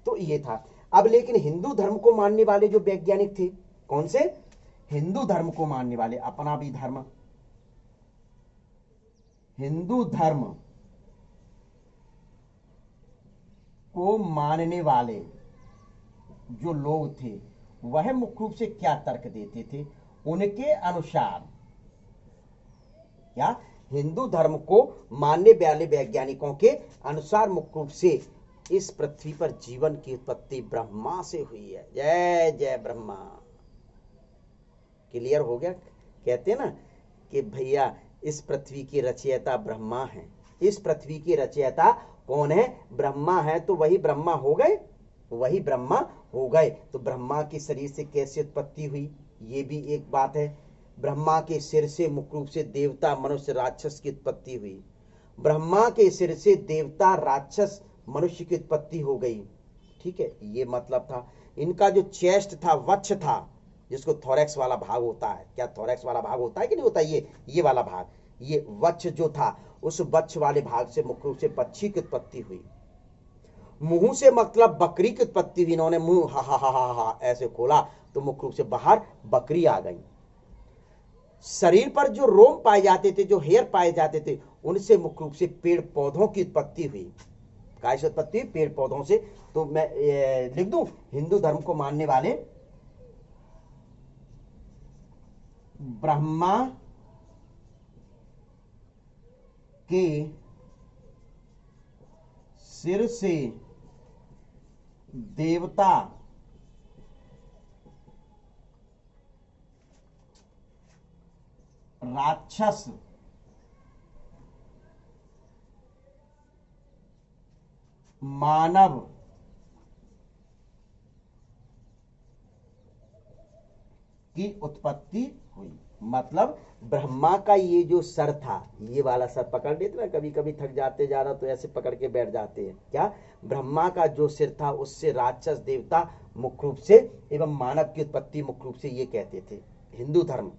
तो ये था। अब लेकिन हिंदू धर्म को मानने वाले जो वैज्ञानिक थे, कौन से? हिंदू धर्म को मानने वाले, अपना भी धर्म, हिंदू धर्म को मानने वाले जो लोग थे वह मुख्य रूप से क्या तर्क देते थे? उनके अनुसार, क्या हिंदू धर्म को मानने वाले वैज्ञानिकों के अनुसार मुख्य रूप से इस पृथ्वी पर जीवन की उत्पत्ति ब्रह्मा से हुई है। जय जय ब्रह्मा। क्लियर हो गया? कहते हैं ना कि भैया इस पृथ्वी की रचयिता ब्रह्मा है। इस पृथ्वी की रचयिता कौन है? ब्रह्मा है। तो वही ब्रह्मा हो गए, वही ब्रह्मा हो गए। तो ब्रह्मा के शरीर से कैसे उत्पत्ति हुई? ये भी एक बात है। ब्रह्मा के सिर से मुख्य रूप से देवता, मनुष्य, राक्षस की उत्पत्ति हुई। ब्रह्मा के सिर से देवता, राक्षस, मनुष्य की उत्पत्ति हो गई, ठीक है। ये मतलब था। इनका जो चेस्ट था, वक्ष था, जिसको थोरैक्स वाला भाग होता है, क्या थोरैक्स वाला भाग होता है कि नहीं होता? ये वाला भाग, ये वक्ष जो था, उस वक्ष वाले भाग से मुख्य रूप से बच्ची की उत्पत्ति हुई। मुंह से मतलब बकरी की उत्पत्ति हुई। इन्होंने मुंह हा हा हा हा हा ऐसे खोला तो मुख्य रूप से बाहर बकरी आ गई। शरीर पर जो रोम पाए जाते थे, जो हेयर पाए जाते थे, उनसे मुख्य रूप से पेड़ पौधों की उत्पत्ति हुई। काय से उत्पत्ति हुई? पेड़ पौधों से। तो मैं लिख दूं, हिंदू धर्म को मानने वाले ब्रह्मा के सिर से देवता, राक्षस, मानव की उत्पत्ति हुई। मतलब ब्रह्मा का ये जो सर था, ये वाला सर पकड़ लेते ना, कभी कभी थक जाते ज्यादा तो ऐसे पकड़ के बैठ जाते हैं, क्या ब्रह्मा का जो सिर था उससे राक्षस देवता मुख्य रूप से एवं मानव की उत्पत्ति मुख्य रूप से ये कहते थे। हिंदू धर्म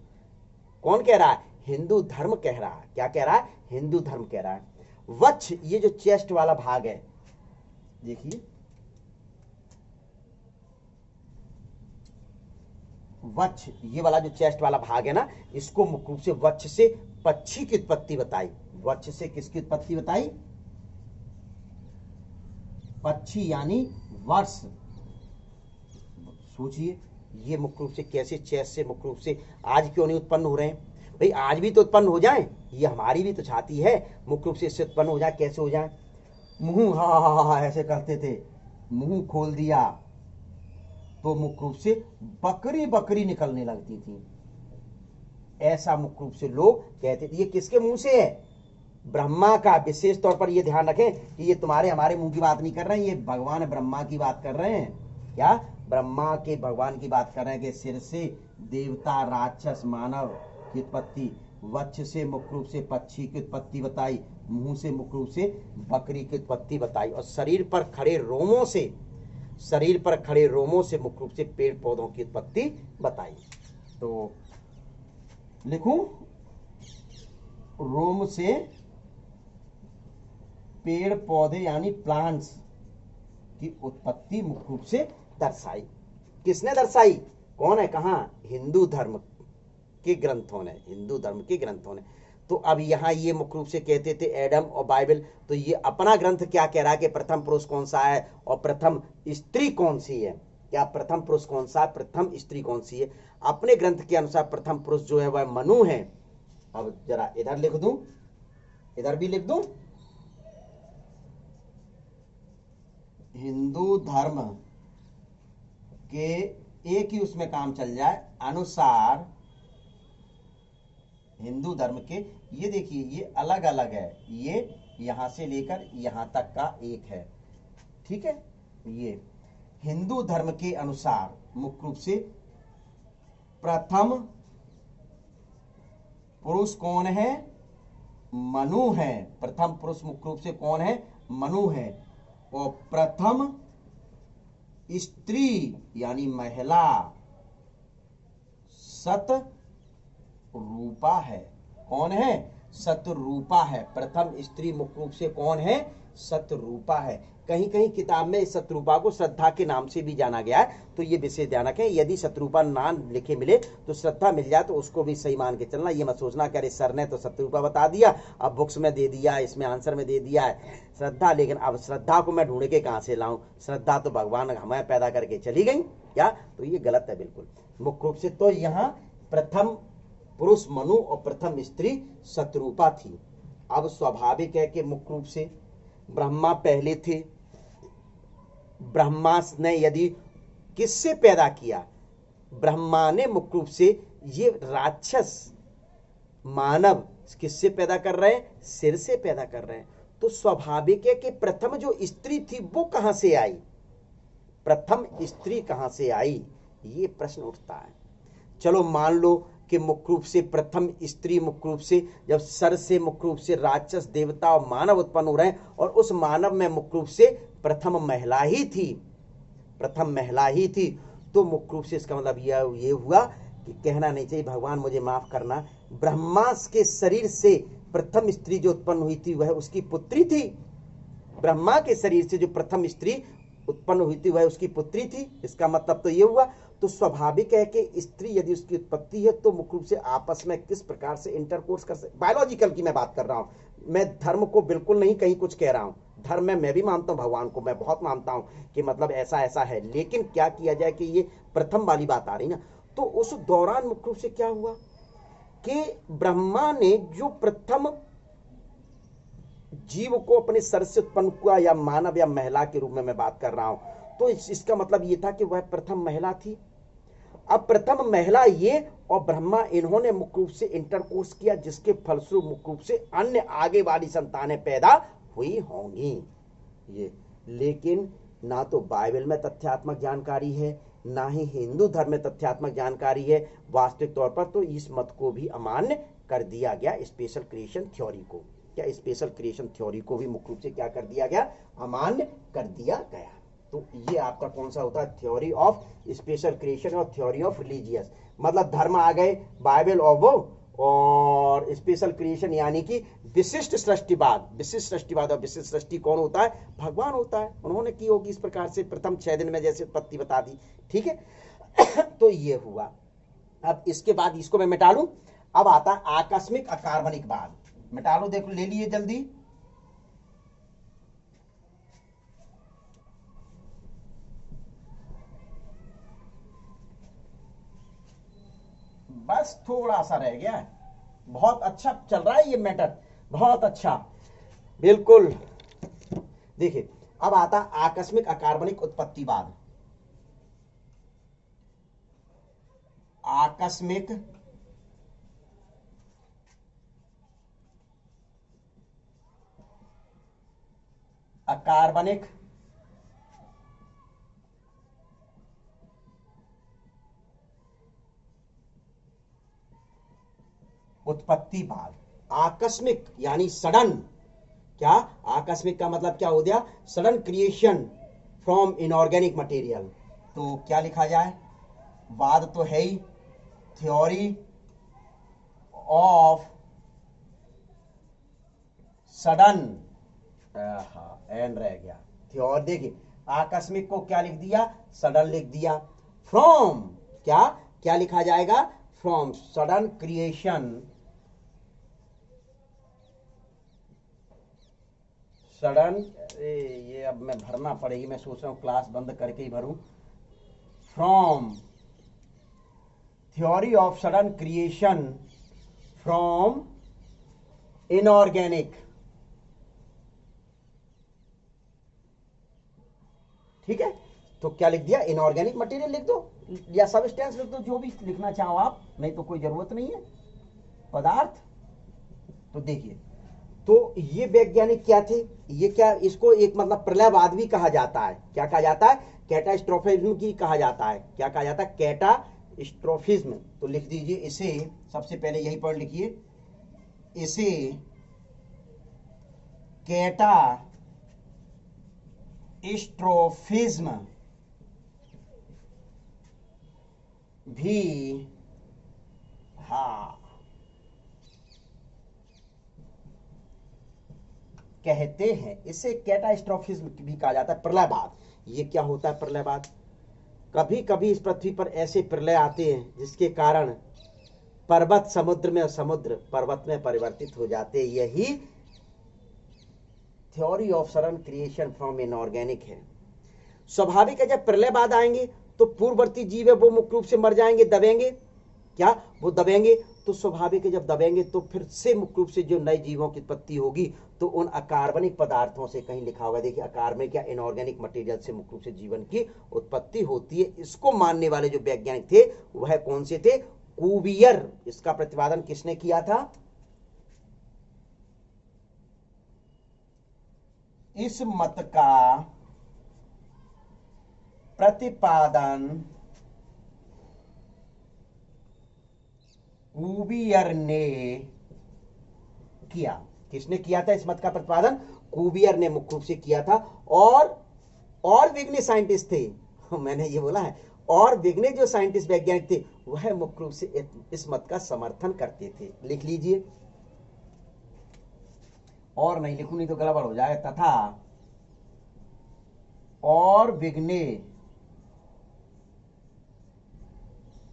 कौन कह रहा है? हिंदू धर्म कह रहा है। क्या कह रहा है? हिंदू धर्म कह रहा है। वक्ष, ये जो चेस्ट वाला भाग है, देखिए वक्ष, ये वाला जो चेस्ट वाला भाग है ना, इसको मुख्य रूप से वक्ष से पक्षी की उत्पत्ति बताई। वक्ष से किसकी उत्पत्ति बताई? पक्षी यानी वर्ष। सोचिए ये मुख्य रूप से कैसे चेस्ट से मुख्य रूप से आज क्यों नहीं उत्पन्न हो रहे हैं? भाई आज भी तो उत्पन्न हो जाए, ये हमारी भी तो छाती है, मुख्य रूप से इससे उत्पन्न हो जाए। कैसे हो जाए? मुंह हा हा हा ऐसे करते थे, मुंह खोल दिया तो मुख्य रूप से बकरी बकरी निकलने लगती थी, ऐसा मुख्य रूप से लोग कहते थे। ये किसके मुंह से है? ब्रह्मा का। विशेष तौर पर ये ध्यान रखें कि ये तुम्हारे हमारे मुंह की बात नहीं कर रहे हैं, ये भगवान ब्रह्मा की बात कर रहे हैं। क्या? ब्रह्मा के भगवान की बात कर रहे हैं कि सिर से देवता राक्षस मानव की उत्पत्ति, वक्ष से मुख्य रूप से पक्षी की उत्पत्ति बताई, मुंह से मुख्य रूप से बकरी की उत्पत्ति बताई, और शरीर पर खड़े रोमों से, शरीर पर खड़े रोमों से मुख्य रूप से पेड़ पौधों की उत्पत्ति बताई। तो लिखूं, रोम से पेड़ पौधे यानी प्लांट्स की उत्पत्ति मुख्य रूप से दर्शाई। किसने दर्शाई? कौन है? कहां? हिंदू धर्म के ग्रंथों ने, हिंदू धर्म के ग्रंथों ने। तो अब यहां ये मुख्य रूप से कहते थे एडम और बाइबल, तो ये अपना ग्रंथ क्या कह रहा है कि प्रथम पुरुष कौन सा है और प्रथम स्त्री कौन सी है? क्या प्रथम पुरुष कौन सा, प्रथम स्त्री कौन सी है? अपने ग्रंथ के अनुसार प्रथम पुरुष जो है वह मनु है। अब जरा इधर लिख दूं, इधर भी लिख दूं, हिंदू धर्म के एक ही उसमें काम चल जाए अनुसार, हिंदू धर्म के, ये देखिए ये अलग अलग है, ये यहां से लेकर यहां तक का एक है, ठीक है। ये हिंदू धर्म के अनुसार मुख्य रूप से प्रथम पुरुष कौन है? मनु है। प्रथम पुरुष मुख्य रूप से कौन है? मनु है। और प्रथम स्त्री यानी महिला सतरूपा है। कौन है? सतरूपा है। प्रथम स्त्री मुख्य रूप से कौन है? सतरूपा है। कहीं कहीं किताब में इस सतरूपा को श्रद्धा के नाम से भी जाना गया है, तो ये विशेष ध्यान रखें। यदि सतरूपा नाम लिखे मिले तो श्रद्धा मिल जाए तो उसको भी सही मान के चलना। ये मत सोचना कि अरे सर ने तो सतरूपा बता दिया, अब बुक्स में दे दिया, इसमें आंसर में दे दिया है श्रद्धा, लेकिन अब श्रद्धा को मैं ढूंढ के कहां से लाऊं? श्रद्धा तो भगवान हमें पैदा करके चली गई क्या? तो ये गलत है बिल्कुल मुख्य रूप से। तो यहाँ प्रथम पुरुष मनु और प्रथम स्त्री सतरूपा थी। अब स्वाभाविक है कि मुख्य रूप से ब्रह्मा पहले थे। ब्रह्मा ने यदि किससे पैदा किया? ब्रह्मा ने मुख्य रूप से ये राक्षस मानव किससे पैदा कर रहे हैं? सिर से पैदा कर रहे हैं। तो स्वाभाविक है कि प्रथम जो स्त्री थी वो कहां से आई? प्रथम स्त्री कहां से आई? ये प्रश्न उठता है। चलो मान लो कि मुख्य रूप से प्रथम स्त्री मुख्य रूप से जब सर से मुख्य रूप से राक्षस देवता और मानव उत्पन्न हो रहे हैं और उस मानव में मुख्य रूप से प्रथम महिला ही थी, प्रथम महिला ही थी, तो मुख्य रूप से इसका मतलब ये हुआ कि कहना नहीं चाहिए, भगवान मुझे माफ करना, ब्रह्मा के शरीर से प्रथम स्त्री जो उत्पन्न हुई थी वह उसकी पुत्री थी। ब्रह्मा के शरीर से जो प्रथम स्त्री उत्पन्न हुई थी वह उसकी पुत्री थी। इसका मतलब तो ये हुआ। तो स्वाभाविक है कि स्त्री यदि उसकी उत्पत्ति है तो मुख्य रूप से आपस में किस प्रकार से इंटरकोर्स कर सकते, बायोलॉजिकल की मैं बात कर रहा हूं, मैं धर्म को बिल्कुल नहीं कहीं कुछ कह रहा हूं। धर्म में मैं भी मानता हूं, भगवान को मैं बहुत मानता हूं कि मतलब ऐसा ऐसा है, लेकिन क्या किया जाए कि ये प्रथम वाली बात आ रही ना। तो उस दौरान मुख्य रूप से क्या हुआ कि ब्रह्मा ने जो प्रथम जीव को अपने सर से उत्पन्न किया, या मानव या महिला के रूप में मैं बात कर रहा हूं, तो इसका मतलब यह था कि वह प्रथम महिला थी। अब प्रथम महिला ये और ब्रह्मा इन्होंने मुख्य रूप से इंटरकोर्स किया, जिसके फलस्वरूप मुख्य रूप से अन्य आगे वाली संतानें पैदा हुई होंगी। ये लेकिन ना तो बाइबल में तथ्यात्मक जानकारी है, ना ही हिंदू धर्म में तथ्यात्मक जानकारी है वास्तविक तौर पर, तो इस मत को भी अमान्य कर दिया गया। स्पेशल क्रिएशन थ्योरी को, क्या स्पेशल क्रिएशन थ्योरी को भी मुख्य रूप से क्या कर दिया गया, अमान्य कर दिया गया। तो ये आपका कौन सा होता है, थ्योरी ऑफ स्पेशल क्रिएशन और थ्योरी ऑफ रिलीजियस। मतलब धर्म आ गए, बाइबल और वो, और स्पेशल क्रिएशन यानी कि विशिष्ट सृष्टिवाद। विशिष्ट सृष्टिवाद, और विशिष्ट सृष्टि कौन होता है, भगवान होता है। उन्होंने की होगी इस प्रकार से प्रथम 6 दिन में जैसे उत्पत्ति बता दी, ठीक है। तो ये हुआ। अब इसके बाद इसको मैं मिटा लूं, अब आता है आकस्मिक अकार्बनिकवाद। मिटा लो, देखो ले लिए जल्दी। बस थोड़ा सा रह गया है, बहुत अच्छा चल रहा है ये मैटर, बहुत अच्छा, बिल्कुल। देखिए अब आता आकस्मिक अकार्बनिक उत्पत्तिवाद। आकस्मिक अकार्बनिक उत्पत्तिवाद। आकस्मिक यानी सडन, क्या आकस्मिक का मतलब क्या हो गया, sudden creation from inorganic material. तो क्या लिखा जाए, वाद तो है ही, थ्योरी ऑफ सडन, एंड रह गया थ्योरी। देखिए आकस्मिक को क्या लिख दिया, सडन लिख दिया। फ्रॉम क्या क्या लिखा जाएगा, फ्रॉम सडन क्रिएशन, सडन, ये अब मैं भरना पड़ेगी, मैं सोच रहा हूं क्लास बंद करके ही भरूं। From theory of sudden creation from inorganic, ठीक है। तो क्या लिख दिया, इनऑर्गेनिक मटेरियल लिख दो या सबस्टेंस लिख दो, जो भी लिखना चाहो आप, नहीं तो कोई जरूरत नहीं है, पदार्थ। तो देखिए, तो ये वैज्ञानिक क्या थे, ये क्या, इसको एक मतलब प्रलयवाद भी कहा जाता है। क्या कहा जाता है, कैटास्ट्रोफिज्म की कहा जाता है। क्या कहा जाता है, कैटास्ट्रोफिज्म। तो लिख दीजिए इसे, सबसे पहले यही पढ़ लिखिए, इसे कैटास्ट्रोफिज्म भी, हाँ, कहते हैं। इसे कैटास्ट्रोफिज्म भी कहा जाता है, प्रलयवाद। ये क्या होता है प्रलयवाद, कभी कभी इस पृथ्वी पर ऐसे प्रलय आते हैं जिसके कारण पर्वत समुद्र में और समुद्र पर्वत में परिवर्तित हो जाते हैं। यही theory of sudden creation from inorganic है। स्वाभाविक है जब प्रलयवाद आएंगे तो पूर्ववर्ती जीव है वो मुख्य रूप से मर जाएंगे, दबेंगे, क्या वो दबेंगे। तो स्वाभाविक है जब दबेंगे तो फिर से मुख्य रूप से जो नए जीवों की उत्पत्ति होगी तो उन अकार्बनिक पदार्थों से, कहीं लिखा होगा देखिए, अकार्बनिक या इनऑर्गेनिक मटेरियल से मुख्य रूप से जीवन की उत्पत्ति होती है। इसको मानने वाले जो वैज्ञानिक थे वह कौन से थे, कुवियर। इसका प्रतिपादन किसने किया था, इस मत का प्रतिपादन कुवियर ने किया। किसने किया था इस मत का प्रतिपादन, कुवियर ने मुख्य रूप से किया था। और विज्ञ साइंटिस्ट थे, मैंने ये बोला है, और विज्ञ जो साइंटिस्ट वैज्ञानिक थे वह मुख्य रूप से इस मत का समर्थन करते थे। लिख लीजिए, और नहीं लिखूं नहीं तो गड़बड़ हो जाएगा। तथा और विज्ञ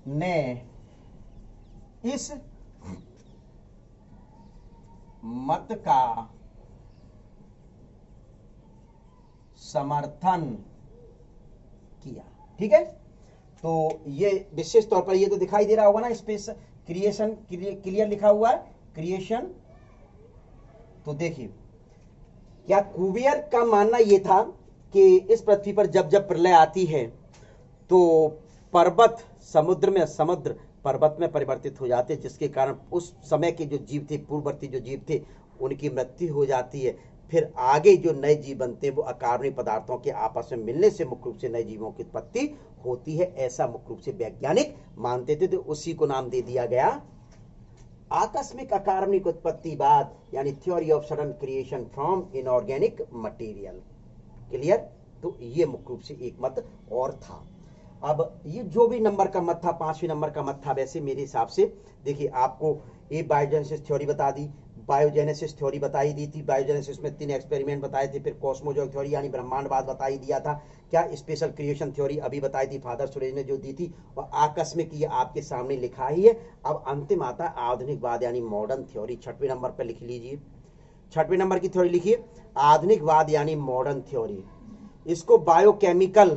ने इस मत का समर्थन किया, ठीक है। तो ये विशेष तौर पर ये तो दिखाई दे रहा होगा ना, स्पेस क्रिएशन क्लियर लिखा हुआ है, क्रिएशन। तो देखिए क्या कुवियर का मानना यह था कि इस पृथ्वी पर जब जब प्रलय आती है तो पर्वत समुद्र में, समुद्र पर्वत में परिवर्तित हो जाते हैं, जिसके कारण उस समय के जो जीव थे, पूर्ववर्ती जो जीव थे, उनकी मृत्यु हो जाती है। फिर आगे जो नए जीव बनते हैं वो अकार्बनिक पदार्थों के आपस में मिलने से मुख्य रूप से नए जीवों की उत्पत्ति होती है, ऐसा मुख्य रूप से वैज्ञानिक मानते थे। तो उसी को नाम दे दिया गया आकस्मिक अकार्बनिक उत्पत्तिवाद, यानी theory of sudden creation from inorganic material. Clear? तो ये मुख्य रूप से एक मत और था। अब ये जो भी नंबर का मत था, 5वें नंबर का मत था, वैसे मेरे हिसाब से देखिए आपको ये बायोजेनेसिस थ्योरी बता दी, बायोजेनेसिस थ्योरी बताई दी थी। बायोजेनेसिस में 3 एक्सपेरिमेंट बताए थे, फिर कॉस्मोजॉइक थ्योरी यानी ब्रह्मांडवाद बताई दिया था, क्या स्पेशल क्रिएशन थ्योरी अभी बताई थी फादर सुरेश ने जो दी थी, और आकस्मिक ये आपके सामने लिखा ही है। अब अंतिम आता है आधुनिकवाद यानी मॉडर्न थ्योरी। 6वें नंबर पर लिख लीजिए, 6वें नंबर की थ्योरी लिखिए, आधुनिकवाद यानी मॉडर्न थ्योरी। इसको बायोकेमिकल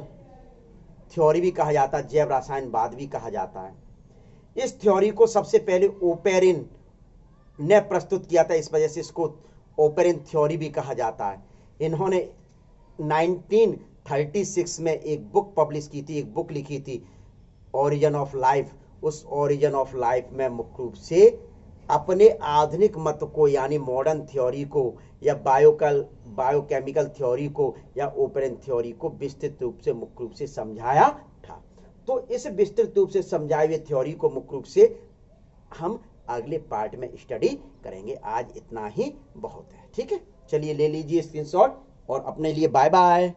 थ्योरी भी कहा जाता है, जैव रसायनवाद भी कहा जाता है। इस थ्योरी को सबसे पहले ओपेरिन ने प्रस्तुत किया था, इस वजह से इसको ओपेरिन थ्योरी भी कहा जाता है। इन्होंने 1936 में एक बुक पब्लिश की थी, एक बुक लिखी थी ओरिजिन ऑफ लाइफ। उस ओरिजिन ऑफ लाइफ में मुख्य रूप से अपने आधुनिक मत को यानी मॉडर्न थ्योरी को या बायोकेमिकल थ्योरी को या ओपेरिन थ्योरी को विस्तृत रूप से मुख्य रूप से समझाया था। तो इस विस्तृत रूप से समझाए हुए थ्योरी को मुख्य रूप से हम अगले पार्ट में स्टडी करेंगे। आज इतना ही बहुत है, ठीक है। चलिए ले लीजिए स्क्रीनशॉट और अपने लिए बाय बाय।